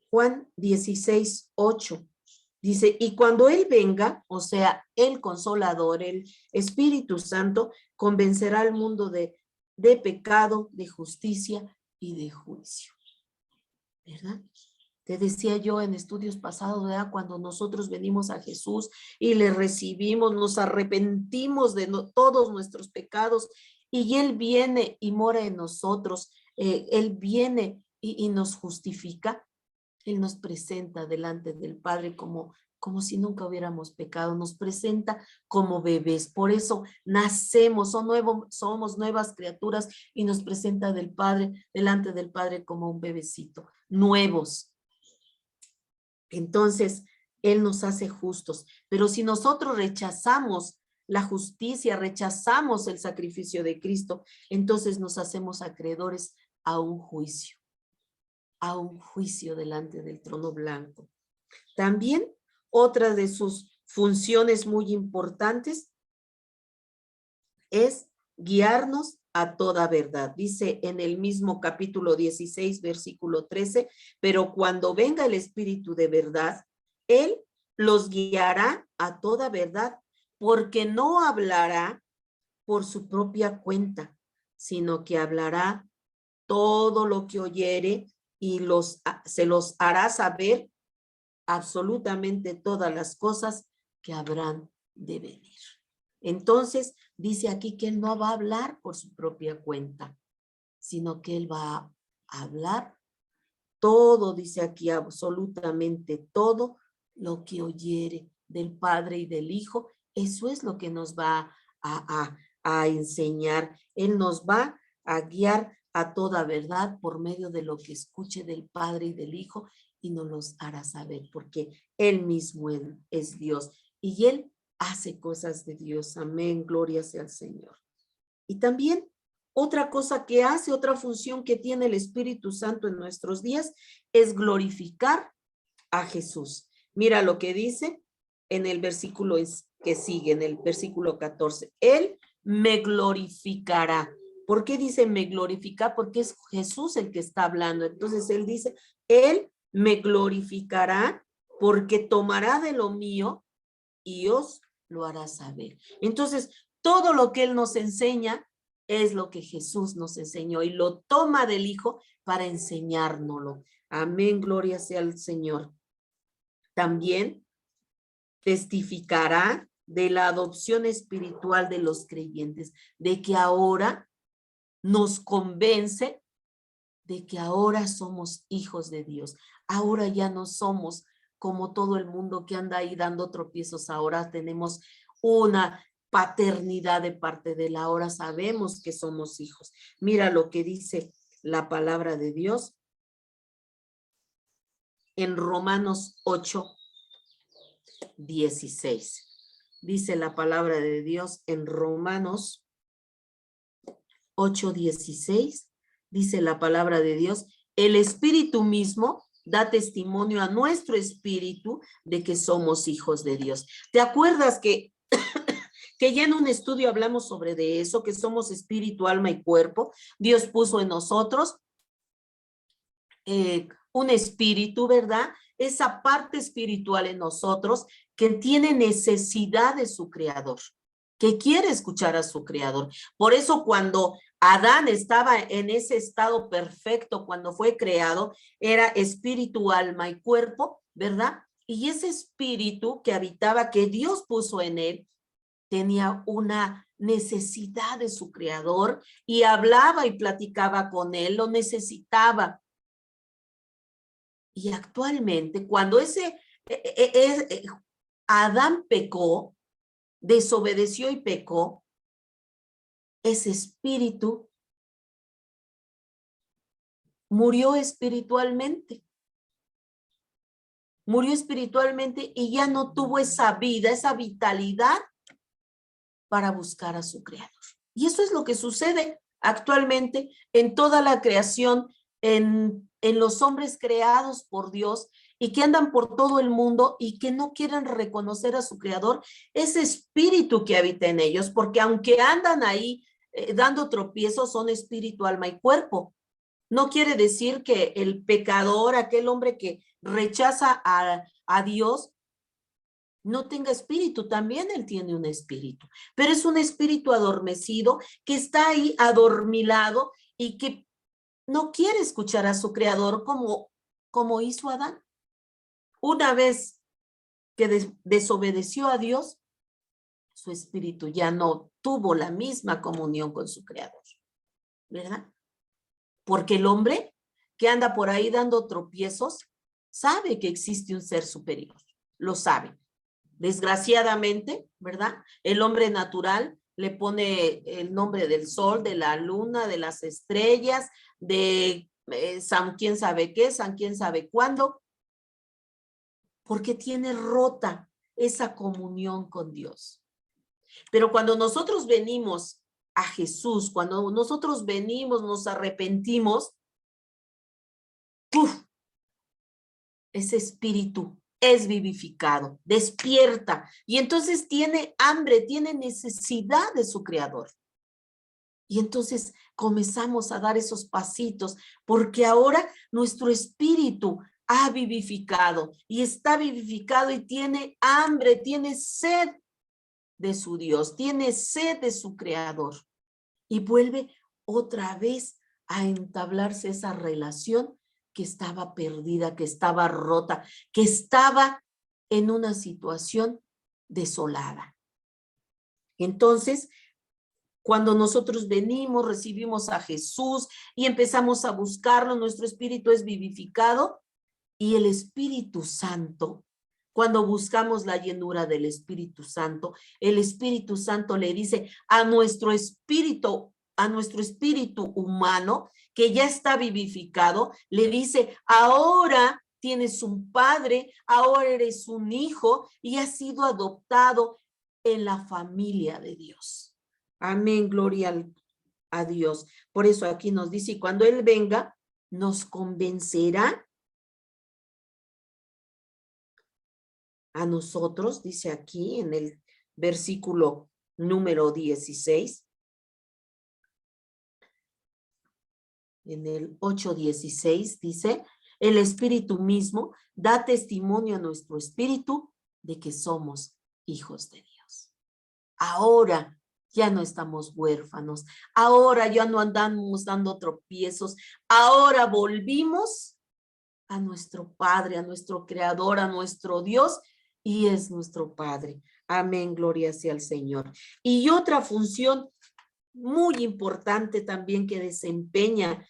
Juan 16:8. Dice, y cuando Él venga, o sea, el Consolador, el Espíritu Santo, convencerá al mundo de pecado, de justicia y de juicio. ¿Verdad? Te decía yo en estudios pasados, ¿verdad?, cuando nosotros venimos a Jesús y le recibimos, nos arrepentimos de todos nuestros pecados y Él viene y mora en nosotros, Él viene y nos justifica. Él nos presenta delante del Padre como si nunca hubiéramos pecado, nos presenta como bebés, por eso nacemos, somos nuevas criaturas y nos presenta delante del Padre como un bebecito, nuevos. Entonces, Él nos hace justos, pero si nosotros rechazamos la justicia, rechazamos el sacrificio de Cristo, entonces nos hacemos acreedores a un juicio delante del trono blanco. También otra de sus funciones muy importantes es guiarnos a toda verdad. Dice en el mismo capítulo 16, versículo 13, pero cuando venga el Espíritu de verdad, Él los guiará a toda verdad, porque no hablará por su propia cuenta, sino que hablará todo lo que oyere y se los hará saber absolutamente todas las cosas que habrán de venir. Entonces, dice aquí que Él no va a hablar por su propia cuenta, sino que Él va a hablar todo, dice aquí, absolutamente todo lo que oyere del Padre y del Hijo, eso es lo que nos va a enseñar. Él nos va a guiar a toda verdad por medio de lo que escuche del Padre y del Hijo y nos los hará saber, porque Él mismo es Dios y Él hace cosas de Dios. Amén, gloria sea al Señor. Y también otra cosa que hace, otra función que tiene el Espíritu Santo en nuestros días es glorificar a Jesús. Mira lo que dice en el versículo que sigue, en el versículo 14. Él me glorificará. ¿Por qué dice me glorifica? Porque es Jesús el que está hablando. Entonces él dice, él me glorificará porque tomará de lo mío y os lo hará saber. Entonces, todo lo que él nos enseña es lo que Jesús nos enseñó y lo toma del Hijo para enseñárnoslo. Amén, gloria sea al Señor. También testificará de la adopción espiritual de los creyentes, de que ahora nos convence de que ahora somos hijos de Dios. Ahora ya no somos como todo el mundo que anda ahí dando tropiezos. Ahora tenemos una paternidad de parte de él. Ahora sabemos que somos hijos. Mira lo que dice la palabra de Dios en Romanos 8:16. Dice la palabra de Dios en Romanos 8:16. Dice la palabra de Dios, el Espíritu mismo da testimonio a nuestro espíritu de que somos hijos de Dios. ¿Te acuerdas que ya en un estudio hablamos sobre de eso, que somos espíritu, alma y cuerpo? Dios puso en nosotros un espíritu, ¿verdad? Esa parte espiritual en nosotros que tiene necesidad de su creador, que quiere escuchar a su creador. Por eso cuando Adán estaba en ese estado perfecto, cuando fue creado, era espíritu, alma y cuerpo, ¿verdad? Y ese espíritu que habitaba, que Dios puso en él, tenía una necesidad de su creador y hablaba y platicaba con él, lo necesitaba. Y actualmente, cuando Adán pecó, desobedeció y pecó, ese espíritu murió espiritualmente. Murió espiritualmente y ya no tuvo esa vida, esa vitalidad para buscar a su creador. Y eso es lo que sucede actualmente en toda la creación, en los hombres creados por Dios y que andan por todo el mundo y que no quieren reconocer a su creador, ese espíritu que habita en ellos, porque aunque andan ahí dando tropiezos, son espíritu, alma y cuerpo. No quiere decir que el pecador, aquel hombre que rechaza a Dios, no tenga espíritu. También él tiene un espíritu, pero es un espíritu adormecido que está ahí adormilado y que no quiere escuchar a su creador como hizo Adán. Una vez que desobedeció a Dios, su espíritu ya no tuvo la misma comunión con su creador, ¿verdad? Porque el hombre que anda por ahí dando tropiezos sabe que existe un ser superior, lo sabe. Desgraciadamente, ¿verdad? El hombre natural le pone el nombre del sol, de la luna, de las estrellas, de San quién sabe qué, San quién sabe cuándo, porque tiene rota esa comunión con Dios. Pero cuando nosotros venimos a Jesús, cuando nosotros venimos, nos arrepentimos, ¡puf! Ese espíritu es vivificado, despierta y entonces tiene hambre, tiene necesidad de su creador. Y entonces comenzamos a dar esos pasitos porque ahora nuestro espíritu ha vivificado y está vivificado y tiene hambre, tiene sed de su Dios, tiene sed de su creador y vuelve otra vez a entablarse esa relación que estaba perdida, que estaba rota, que estaba en una situación desolada. Entonces, Cuando nosotros venimos, recibimos a Jesús y empezamos a buscarlo, nuestro espíritu es vivificado y el Espíritu Santo, cuando buscamos la llenura del Espíritu Santo, el Espíritu Santo le dice a nuestro espíritu humano que ya está vivificado, le dice, ahora tienes un padre, ahora eres un hijo y has sido adoptado en la familia de Dios. Amén, gloria a Dios. Por eso aquí nos dice, y cuando Él venga, nos convencerá a nosotros, dice aquí en el versículo número 16, en el 8:16 dice, el Espíritu mismo da testimonio a nuestro espíritu de que somos hijos de Dios. Ahora ya no estamos huérfanos, ahora ya no andamos dando tropiezos, ahora volvimos a nuestro Padre, a nuestro Creador, a nuestro Dios, y es nuestro Padre. Amén, gloria sea al Señor. Y otra función muy importante también que desempeña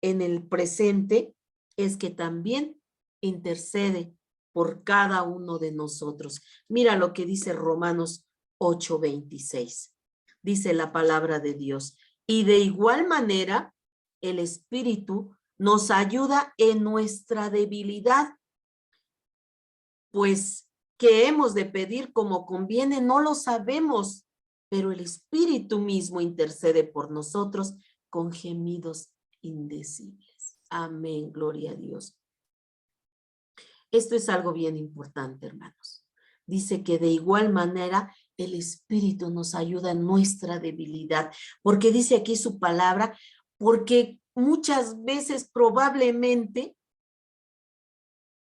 en el presente es que también intercede por cada uno de nosotros. Mira lo que dice Romanos 8:26. Dice la palabra de Dios. Y de igual manera, el Espíritu nos ayuda en nuestra debilidad, pues que hemos de pedir como conviene, no lo sabemos, pero el Espíritu mismo intercede por nosotros con gemidos indecibles. Amén, gloria a Dios. Esto es algo bien importante, hermanos. Dice que de igual manera el Espíritu nos ayuda en nuestra debilidad, porque dice aquí su palabra, porque muchas veces probablemente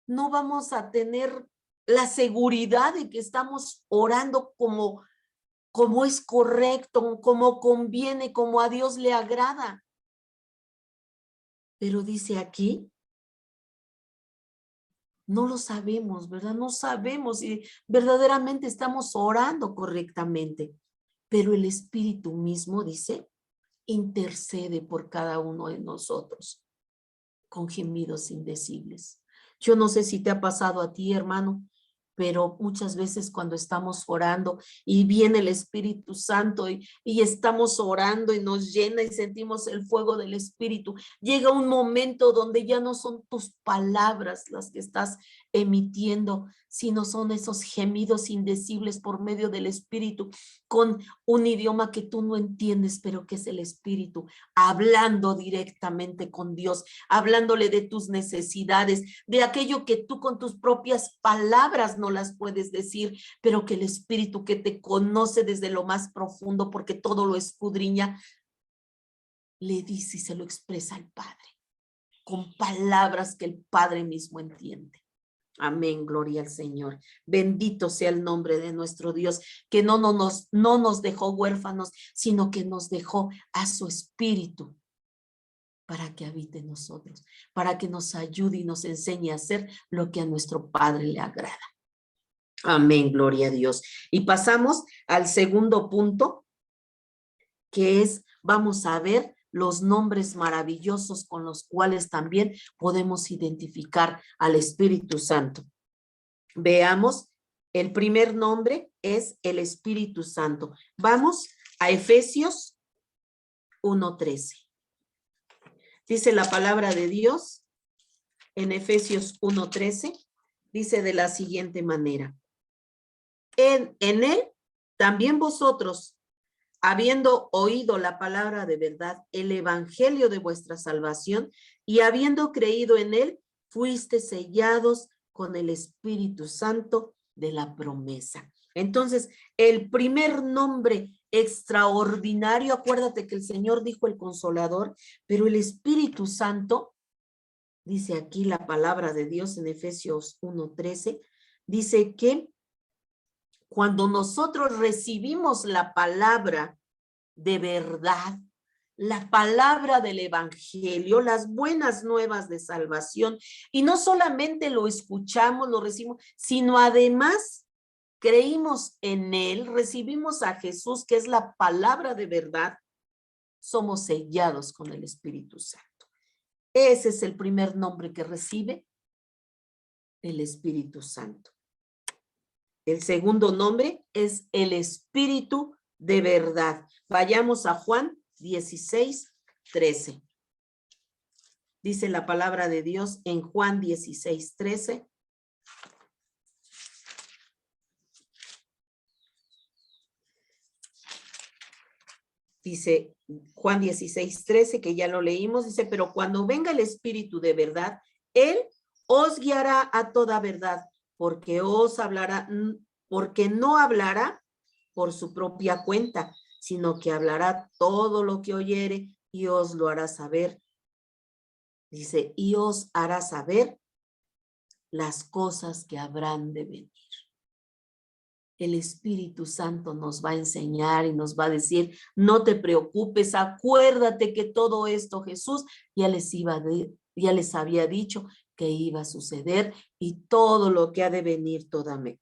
no vamos a tener la seguridad de que estamos orando como es correcto, como conviene, como a Dios le agrada. Pero dice aquí, no lo sabemos, ¿verdad? No sabemos si verdaderamente estamos orando correctamente. Pero el Espíritu mismo, dice, intercede por cada uno de nosotros con gemidos indecibles. Yo no sé si te ha pasado a ti, hermano, pero muchas veces cuando estamos orando y viene el Espíritu Santo y estamos orando y nos llena y sentimos el fuego del Espíritu, llega un momento donde ya no son tus palabras las que estás emitiendo, sino son esos gemidos indecibles por medio del Espíritu, con un idioma que tú no entiendes, pero que es el Espíritu, hablando directamente con Dios, hablándole de tus necesidades, de aquello que tú con tus propias palabras no las puedes decir, pero que el Espíritu que te conoce desde lo más profundo, porque todo lo escudriña, le dice y se lo expresa al Padre, con palabras que el Padre mismo entiende. Amén, gloria al Señor. Bendito sea el nombre de nuestro Dios, que no nos dejó huérfanos, sino que nos dejó a su Espíritu para que habite en nosotros, para que nos ayude y nos enseñe a hacer lo que a nuestro Padre le agrada. Amén, gloria a Dios. Y pasamos al segundo punto, que es, vamos a ver los nombres maravillosos con los cuales también podemos identificar al Espíritu Santo. Veamos, el primer nombre es el Espíritu Santo. Vamos a Efesios 1:13. Dice la palabra de Dios en Efesios 1:13, dice de la siguiente manera. En él también vosotros, habiendo oído la palabra de verdad, el evangelio de vuestra salvación, y habiendo creído en él, fuiste sellados con el Espíritu Santo de la promesa. Entonces, el primer nombre extraordinario, acuérdate que el Señor dijo el Consolador, pero el Espíritu Santo, dice aquí la palabra de Dios en Efesios 1:13, dice que cuando nosotros recibimos la palabra de verdad, la palabra del evangelio, las buenas nuevas de salvación, y no solamente lo escuchamos, lo recibimos, sino además creímos en Él, recibimos a Jesús, que es la palabra de verdad, somos sellados con el Espíritu Santo. Ese es el primer nombre que recibe el Espíritu Santo. El segundo nombre es el Espíritu de verdad. Vayamos a Juan 16:13. Dice la palabra de Dios en Juan 16:13. Dice Juan 16:13, que ya lo leímos, dice, pero cuando venga el Espíritu de verdad, Él os guiará a toda verdad, porque no hablará por su propia cuenta, sino que hablará todo lo que oyere y os lo hará saber. Dice, y os hará saber las cosas que habrán de venir. El Espíritu Santo nos va a enseñar y nos va a decir, no te preocupes, acuérdate que todo esto Jesús ya les había dicho que iba a suceder y todo lo que ha de venir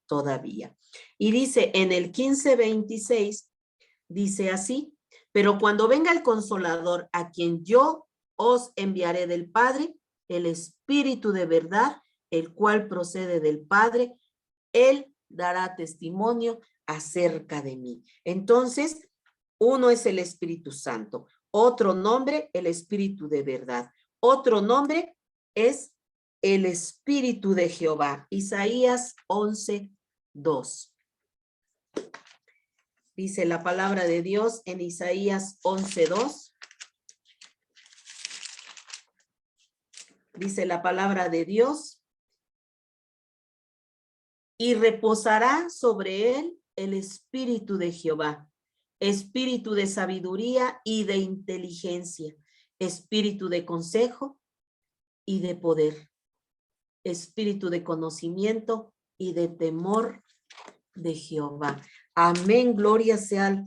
todavía. Y dice en el 15:26, dice así, pero cuando venga el Consolador, a quien yo os enviaré del Padre, el Espíritu de verdad, el cual procede del Padre, Él dará testimonio acerca de mí. Entonces, uno es el Espíritu Santo, otro nombre, el Espíritu de verdad, otro nombre es el Espíritu de Jehová. Isaías 11:2. Dice la palabra de Dios en Isaías 11:2. Dice la palabra de Dios, y reposará sobre él el Espíritu de Jehová, espíritu de sabiduría y de inteligencia, espíritu de consejo y de poder, espíritu de conocimiento y de temor de Jehová. Amén, gloria sea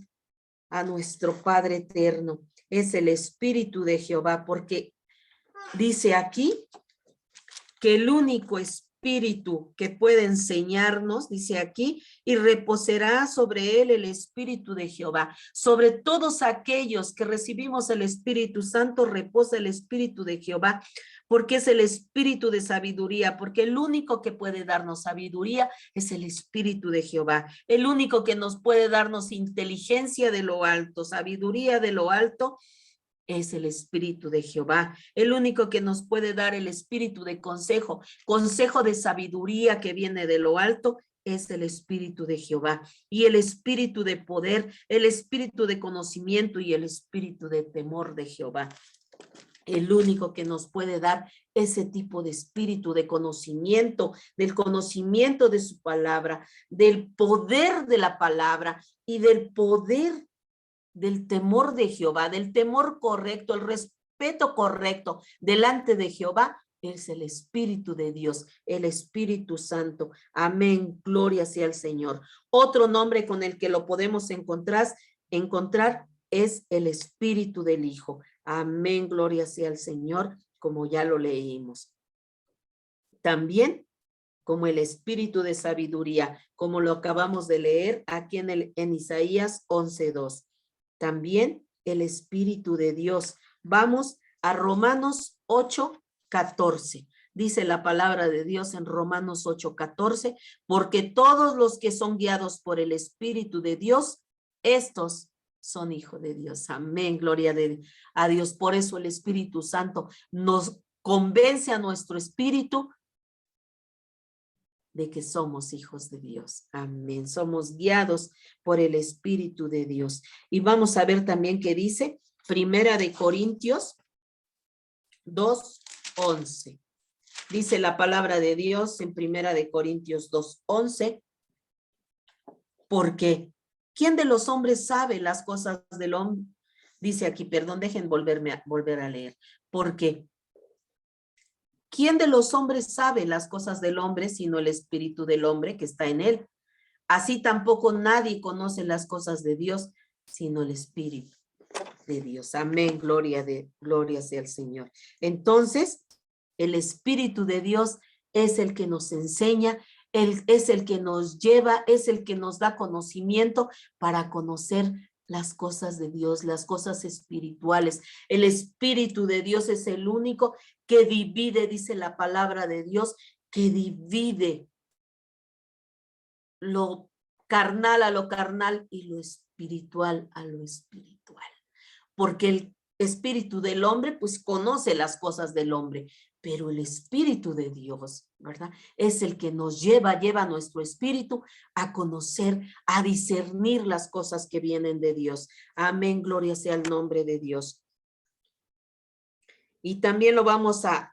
a nuestro Padre eterno. Es el Espíritu de Jehová, porque dice aquí que el único Espíritu que puede enseñarnos, dice aquí, y reposará sobre él el Espíritu de Jehová. Sobre todos aquellos que recibimos el Espíritu Santo, reposa el Espíritu de Jehová, porque es el Espíritu de sabiduría, porque el único que puede darnos sabiduría es el Espíritu de Jehová. El único que nos puede darnos inteligencia de lo alto, sabiduría de lo alto, es el Espíritu de Jehová. El único que nos puede dar el espíritu de consejo, consejo de sabiduría que viene de lo alto, es el Espíritu de Jehová. Y el espíritu de poder, el espíritu de conocimiento y el espíritu de temor de Jehová. El único que nos puede dar ese tipo de espíritu de conocimiento, del conocimiento de su palabra, del poder de la palabra y del poder del temor de Jehová, del temor correcto, el respeto correcto delante de Jehová, es el Espíritu de Dios, el Espíritu Santo. Amén, gloria sea al Señor. Otro nombre con el que lo podemos encontrar es el Espíritu del Hijo. Amén, gloria sea al Señor, como ya lo leímos. También como el espíritu de sabiduría, como lo acabamos de leer aquí en Isaías 11:2. También el Espíritu de Dios. Vamos a Romanos 8:14. Dice la palabra de Dios en Romanos 8:14, porque todos los que son guiados por el Espíritu de Dios, estos son hijos de Dios. Amén, gloria a Dios. Por eso el Espíritu Santo nos convence a nuestro espíritu de que somos hijos de Dios. Amén. Somos guiados por el Espíritu de Dios. Y vamos a ver también qué dice Primera de Corintios 2:11. Dice la palabra de Dios en Primera de Corintios 2:11. Porque ¿quién de los hombres sabe las cosas del hombre? Dice aquí, perdón, dejen volver a leer. Porque ¿quién de los hombres sabe las cosas del hombre sino el espíritu del hombre que está en él? Así tampoco nadie conoce las cosas de Dios sino el espíritu de Dios. Amén, gloria sea al Señor. Entonces, el Espíritu de Dios es el que nos enseña, Él es el que nos lleva, es el que nos da conocimiento para conocer las cosas de Dios, las cosas espirituales. El Espíritu de Dios es el único que divide, dice la palabra de Dios, que divide lo carnal a lo carnal y lo espiritual a lo espiritual. Porque el espíritu del hombre pues conoce las cosas del hombre, pero el Espíritu de Dios, ¿verdad? Es el que nos lleva nuestro espíritu a conocer, a discernir las cosas que vienen de Dios. Amén, gloria sea el nombre de Dios. Y también lo vamos a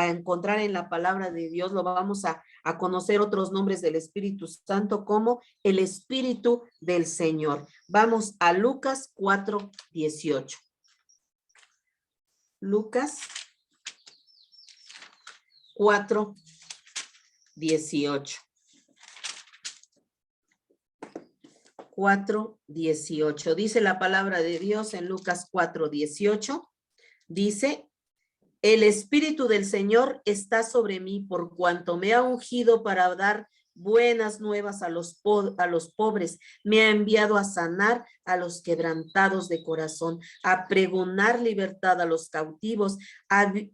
encontrar en la palabra de Dios, lo vamos a conocer otros nombres del Espíritu Santo como el Espíritu del Señor. Vamos a Lucas 4:18. Lucas 4:18. 4:18. Dice la palabra de Dios en Lucas 4:18. Dice: el Espíritu del Señor está sobre mí por cuanto me ha ungido para dar buenas nuevas a los pobres. Me ha enviado a sanar a los quebrantados de corazón, a pregonar libertad a los cautivos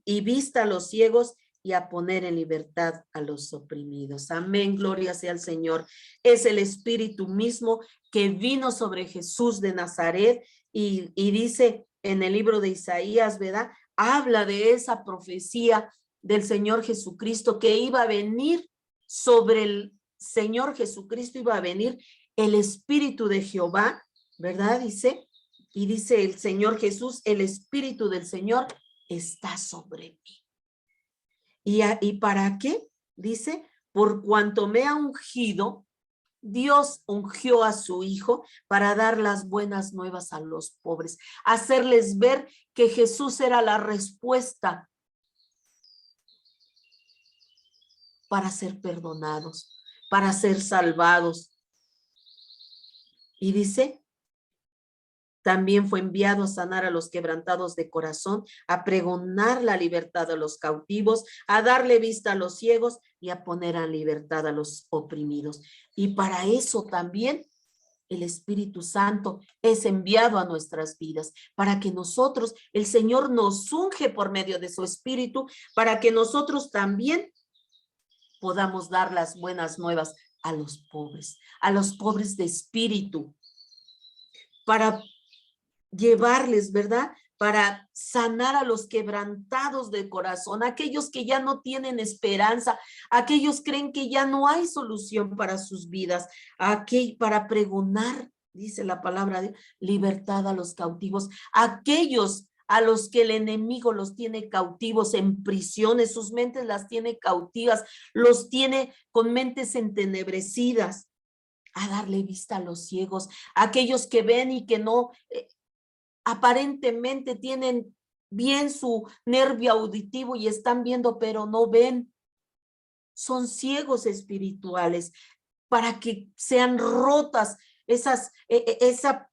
y vista a los ciegos y a poner en libertad a los oprimidos. Amén, gloria sea al Señor. Es el Espíritu mismo que vino sobre Jesús de Nazaret y dice en el libro de Isaías, ¿verdad? Habla de esa profecía del Señor Jesucristo que iba a venir sobre el Señor Jesucristo, iba a venir el Espíritu de Jehová, ¿verdad? Dice, y dice el Señor Jesús, el Espíritu del Señor está sobre mí. ¿Y para qué? Dice, por cuanto me ha ungido, Dios ungió a su Hijo para dar las buenas nuevas a los pobres, hacerles ver que Jesús era la respuesta para ser perdonados, para ser salvados. Y dice, también fue enviado a sanar a los quebrantados de corazón, a pregonar la libertad a los cautivos, a darle vista a los ciegos y a poner en libertad a los oprimidos. Y para eso también el Espíritu Santo es enviado a nuestras vidas, para que nosotros, el Señor nos unge por medio de su Espíritu, para que nosotros también podamos dar las buenas nuevas a los pobres de espíritu, para llevarles, ¿verdad? Para sanar a los quebrantados de corazón, aquellos que ya no tienen esperanza, aquellos creen que ya no hay solución para sus vidas, para pregonar, dice la palabra de libertad a los cautivos, aquellos a los que el enemigo los tiene cautivos en prisiones, sus mentes las tiene cautivas, los tiene con mentes entenebrecidas, a darle vista a los ciegos, aquellos que ven y que no aparentemente tienen bien su nervio auditivo y están viendo, pero no ven. Son ciegos espirituales, para que sean rotas esa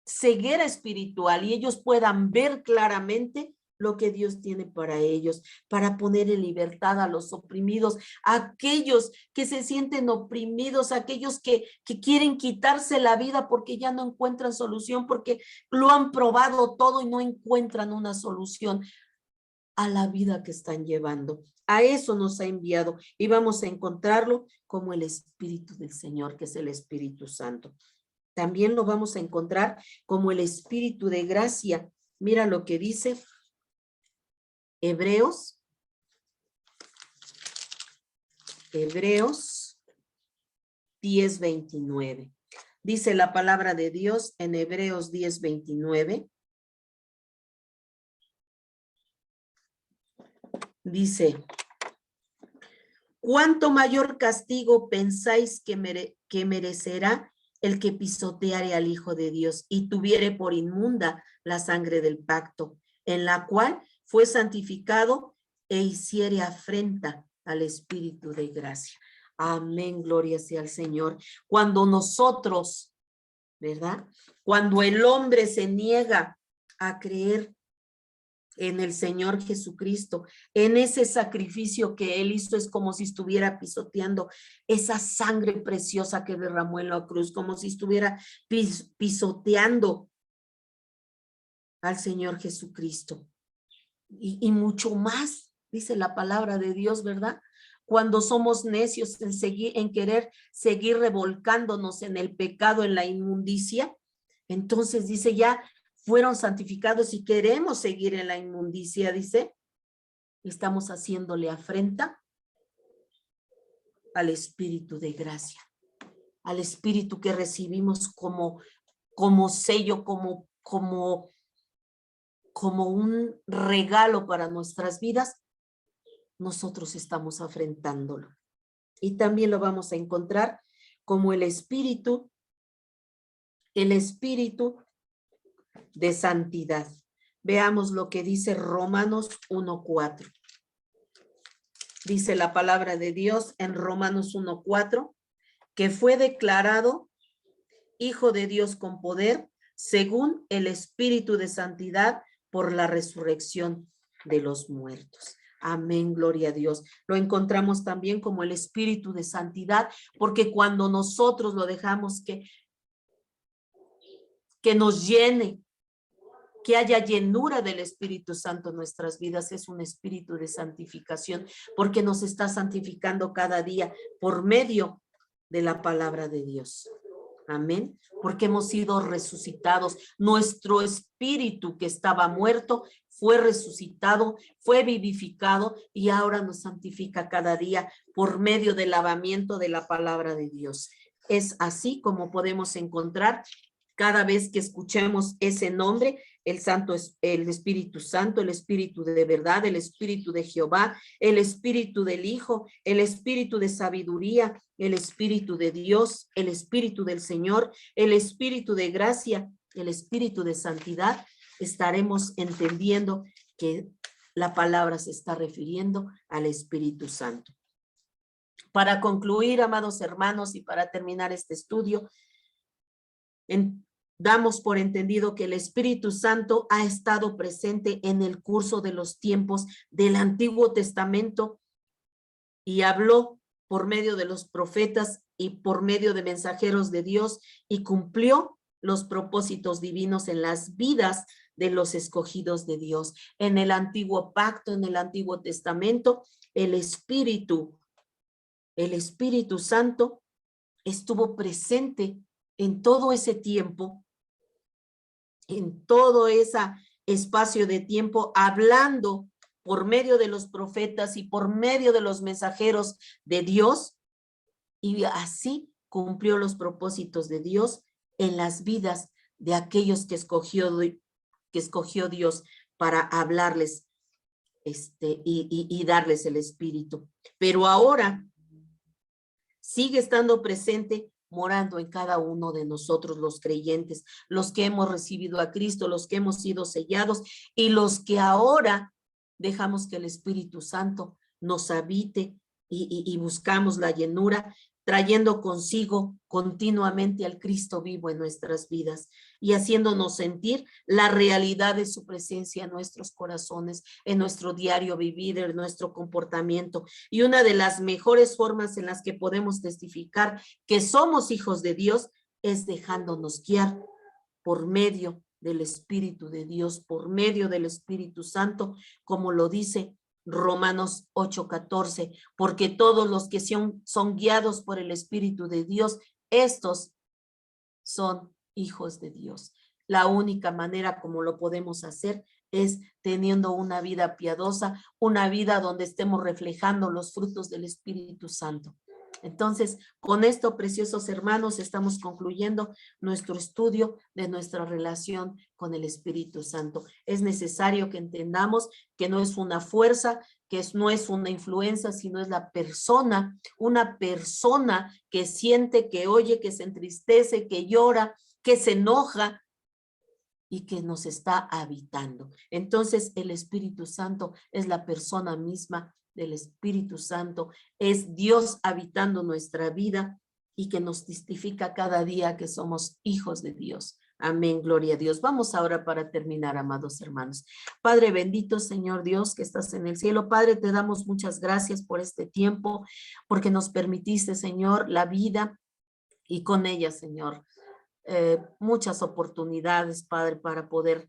ceguera espiritual y ellos puedan ver claramente lo que Dios tiene para ellos, para poner en libertad a los oprimidos, aquellos que se sienten oprimidos, aquellos que quieren quitarse la vida porque ya no encuentran solución, porque lo han probado todo y no encuentran una solución a la vida que están llevando. A eso nos ha enviado y vamos a encontrarlo como el Espíritu del Señor, que es el Espíritu Santo. También lo vamos a encontrar como el Espíritu de gracia. Mira lo que dice Hebreos 10:29. Dice la palabra de Dios en Hebreos 10:29. Dice, ¿cuánto mayor castigo pensáis que merecerá el que pisoteare al Hijo de Dios y tuviere por inmunda la sangre del pacto, en la cual fue santificado e hiciere afrenta al Espíritu de gracia? Amén, gloria sea al Señor. Cuando nosotros, ¿verdad? Cuando el hombre se niega a creer en el Señor Jesucristo, en ese sacrificio que Él hizo. Es como si estuviera pisoteando esa sangre preciosa que derramó en la cruz, como si estuviera pisoteando al Señor Jesucristo. Y mucho más, dice la palabra de Dios, ¿verdad? Cuando somos necios en querer seguir revolcándonos en el pecado, en la inmundicia, entonces dice, ya fueron santificados y queremos seguir en la inmundicia, dice, estamos haciéndole afrenta al Espíritu de gracia, al Espíritu que recibimos como sello, como un regalo para nuestras vidas. Nosotros estamos afrentándolo. Y también lo vamos a encontrar como el Espíritu de santidad. Veamos lo que dice Romanos 1:4. Dice la palabra de Dios en Romanos 1:4, que fue declarado Hijo de Dios con poder, según el Espíritu de santidad, por la resurrección de los muertos. Amén, gloria a Dios. Lo encontramos también como el Espíritu de santidad, porque cuando nosotros lo dejamos que nos llene, que haya llenura del Espíritu Santo en nuestras vidas, es un espíritu de santificación, porque nos está santificando cada día por medio de la palabra de Dios. Amén, porque hemos sido resucitados. Nuestro espíritu que estaba muerto fue resucitado, fue vivificado y ahora nos santifica cada día por medio del lavamiento de la palabra de Dios. Es así como podemos encontrar cada vez que escuchemos ese nombre, el Espíritu Santo, el Espíritu de verdad, el Espíritu de Jehová, el Espíritu del Hijo, el Espíritu de sabiduría, el Espíritu de Dios, el Espíritu del Señor, el Espíritu de gracia, el Espíritu de santidad. Estaremos entendiendo que la palabra se está refiriendo al Espíritu Santo. Para concluir, amados hermanos, y para terminar este estudio, damos por entendido que el Espíritu Santo ha estado presente en el curso de los tiempos del Antiguo Testamento y habló por medio de los profetas y por medio de mensajeros de Dios y cumplió los propósitos divinos en las vidas de los escogidos de Dios. En el Antiguo Pacto, en el Antiguo Testamento, el Espíritu Santo estuvo presente en todo ese tiempo, en todo ese espacio de tiempo, hablando por medio de los profetas y por medio de los mensajeros de Dios, y así cumplió los propósitos de Dios en las vidas de aquellos que escogió Dios para hablarles y darles el Espíritu. Pero ahora sigue estando presente, morando en cada uno de nosotros, los creyentes, los que hemos recibido a Cristo, los que hemos sido sellados y los que ahora dejamos que el Espíritu Santo nos habite y buscamos la llenura, trayendo consigo continuamente al Cristo vivo en nuestras vidas y haciéndonos sentir la realidad de su presencia en nuestros corazones, en nuestro diario vivir, en nuestro comportamiento. Y una de las mejores formas en las que podemos testificar que somos hijos de Dios es dejándonos guiar por medio del Espíritu de Dios, por medio del Espíritu Santo, como lo dice Romanos 8:14, porque todos los que son guiados por el Espíritu de Dios, estos son hijos de Dios. La única manera como lo podemos hacer es teniendo una vida piadosa, una vida donde estemos reflejando los frutos del Espíritu Santo. Entonces, con esto, preciosos hermanos, estamos concluyendo nuestro estudio de nuestra relación con el Espíritu Santo. Es necesario que entendamos que no es una fuerza, que no es una influencia, sino es la persona, una persona que siente, que oye, que se entristece, que llora, que se enoja y que nos está habitando. Entonces, el Espíritu Santo es la persona misma del Espíritu Santo, es Dios habitando nuestra vida y que nos testifica cada día que somos hijos de Dios. Amén, gloria a Dios. Vamos ahora para terminar, amados hermanos. Padre bendito, Señor Dios, que estás en el cielo. Padre, te damos muchas gracias por este tiempo, porque nos permitiste, Señor, la vida y con ella, Señor, muchas oportunidades, Padre, para poder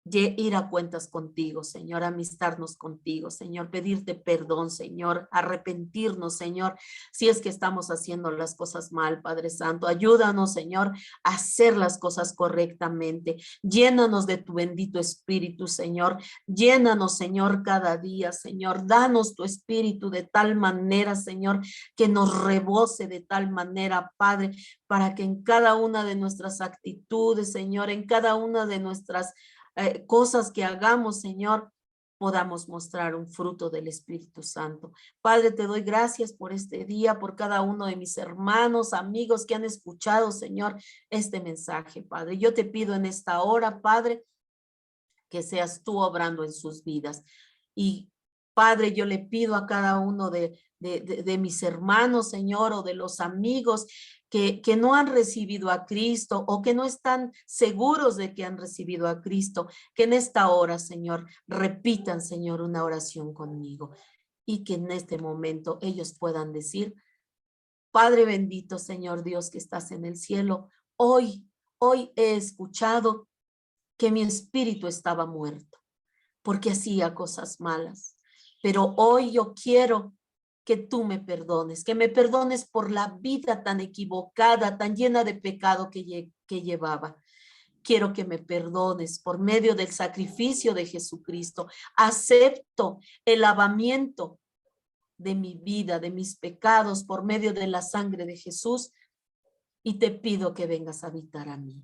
ir a cuentas contigo, Señor, amistarnos contigo, Señor, pedirte perdón, Señor, arrepentirnos, Señor, si es que estamos haciendo las cosas mal, Padre Santo. Ayúdanos, Señor, a hacer las cosas correctamente. Llénanos de tu bendito Espíritu, Señor. Llénanos, Señor, cada día, Señor. Danos tu Espíritu de tal manera, Señor, que nos rebose de tal manera, Padre, para que en cada una de nuestras actitudes, Señor, en cada una de nuestras cosas que hagamos, Señor, podamos mostrar un fruto del Espíritu Santo. Padre, te doy gracias por este día, por cada uno de mis hermanos, amigos que han escuchado, Señor, este mensaje, Padre. Yo te pido en esta hora, Padre, que seas tú obrando en sus vidas. Y Padre, yo le pido a cada uno de mis hermanos, Señor, o de los amigos que no han recibido a Cristo o que no están seguros de que han recibido a Cristo, que en esta hora, Señor, repitan, Señor, una oración conmigo y que en este momento ellos puedan decir: Padre bendito, Señor Dios que estás en el cielo, hoy he escuchado que mi espíritu estaba muerto porque hacía cosas malas, pero hoy yo quiero que tú me perdones, que me perdones por la vida tan equivocada, tan llena de pecado que llevaba. Quiero que me perdones por medio del sacrificio de Jesucristo. Acepto el lavamiento de mi vida, de mis pecados por medio de la sangre de Jesús y te pido que vengas a habitar a mí.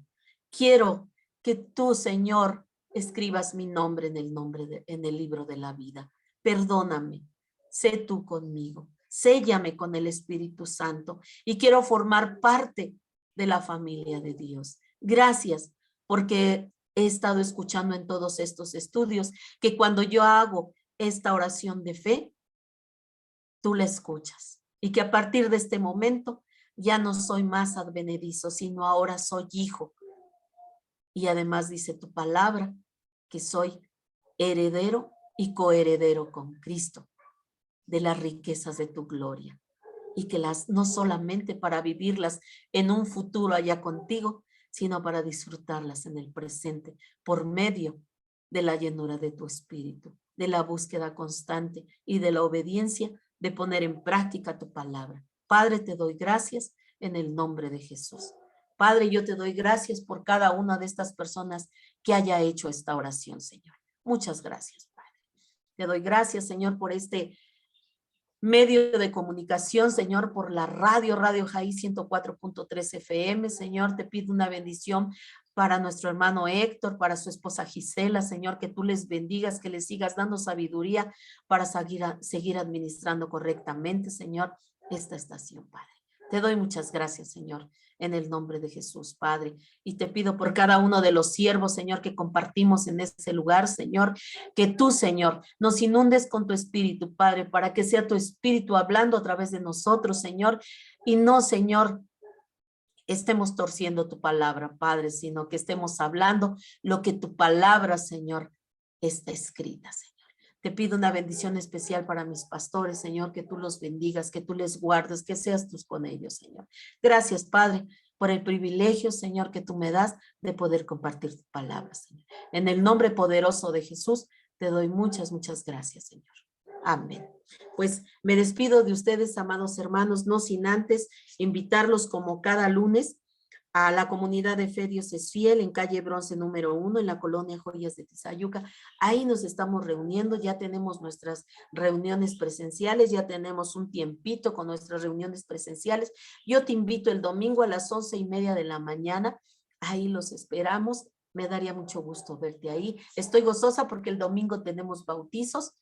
Quiero que tú, Señor, escribas mi nombre en el libro de la vida. Perdóname, sé tú conmigo, séllame con el Espíritu Santo y quiero formar parte de la familia de Dios. Gracias, porque he estado escuchando en todos estos estudios que cuando yo hago esta oración de fe, tú la escuchas y que a partir de este momento ya no soy más advenedizo, sino ahora soy hijo. Y además dice tu palabra que soy heredero y coheredero con Cristo de las riquezas de tu gloria. Y que las no solamente para vivirlas en un futuro allá contigo, sino para disfrutarlas en el presente por medio de la llenura de tu espíritu, de la búsqueda constante y de la obediencia de poner en práctica tu palabra. Padre, te doy gracias en el nombre de Jesús. Padre, yo te doy gracias por cada una de estas personas que haya hecho esta oración, Señor. Muchas gracias, Padre. Te doy gracias, Señor, por este medio de comunicación, Señor, por la Radio Jaí 104.3 FM. Señor, te pido una bendición para nuestro hermano Héctor, para su esposa Gisela, Señor, que tú les bendigas, que les sigas dando sabiduría para seguir administrando correctamente, Señor, esta estación, Padre. Te doy muchas gracias, Señor, en el nombre de Jesús, Padre. Y te pido por cada uno de los siervos, Señor, que compartimos en este lugar, Señor, que tú, Señor, nos inundes con tu espíritu, Padre, para que sea tu espíritu hablando a través de nosotros, Señor, y no, Señor, estemos torciendo tu palabra, Padre, sino que estemos hablando lo que tu palabra, Señor, está escrita, Señor. Te pido una bendición especial para mis pastores, Señor, que tú los bendigas, que tú les guardes, que seas tú con ellos, Señor. Gracias, Padre, por el privilegio, Señor, que tú me das de poder compartir tu palabra, Señor. En el nombre poderoso de Jesús, te doy muchas, muchas gracias, Señor. Amén. Pues me despido de ustedes, amados hermanos, no sin antes invitarlos como cada lunes a la comunidad de Fe Dios es Fiel en calle Bronce número 1 en la colonia Joyas de Tizayuca. Ahí nos estamos reuniendo, ya tenemos nuestras reuniones presenciales, ya tenemos un tiempito con nuestras reuniones presenciales. Yo te invito el domingo a las 11:30 de la mañana, ahí los esperamos. Me daría mucho gusto verte ahí. Estoy gozosa porque el domingo tenemos bautizos.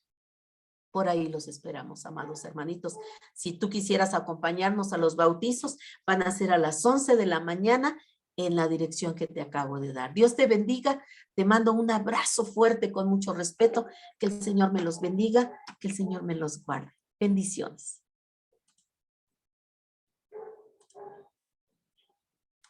Por ahí los esperamos, amados hermanitos. Si tú quisieras acompañarnos a los bautizos, van a ser a las 11 de la mañana en la dirección que te acabo de dar. Dios te bendiga. Te mando un abrazo fuerte con mucho respeto. Que el Señor me los bendiga, que el Señor me los guarde. Bendiciones.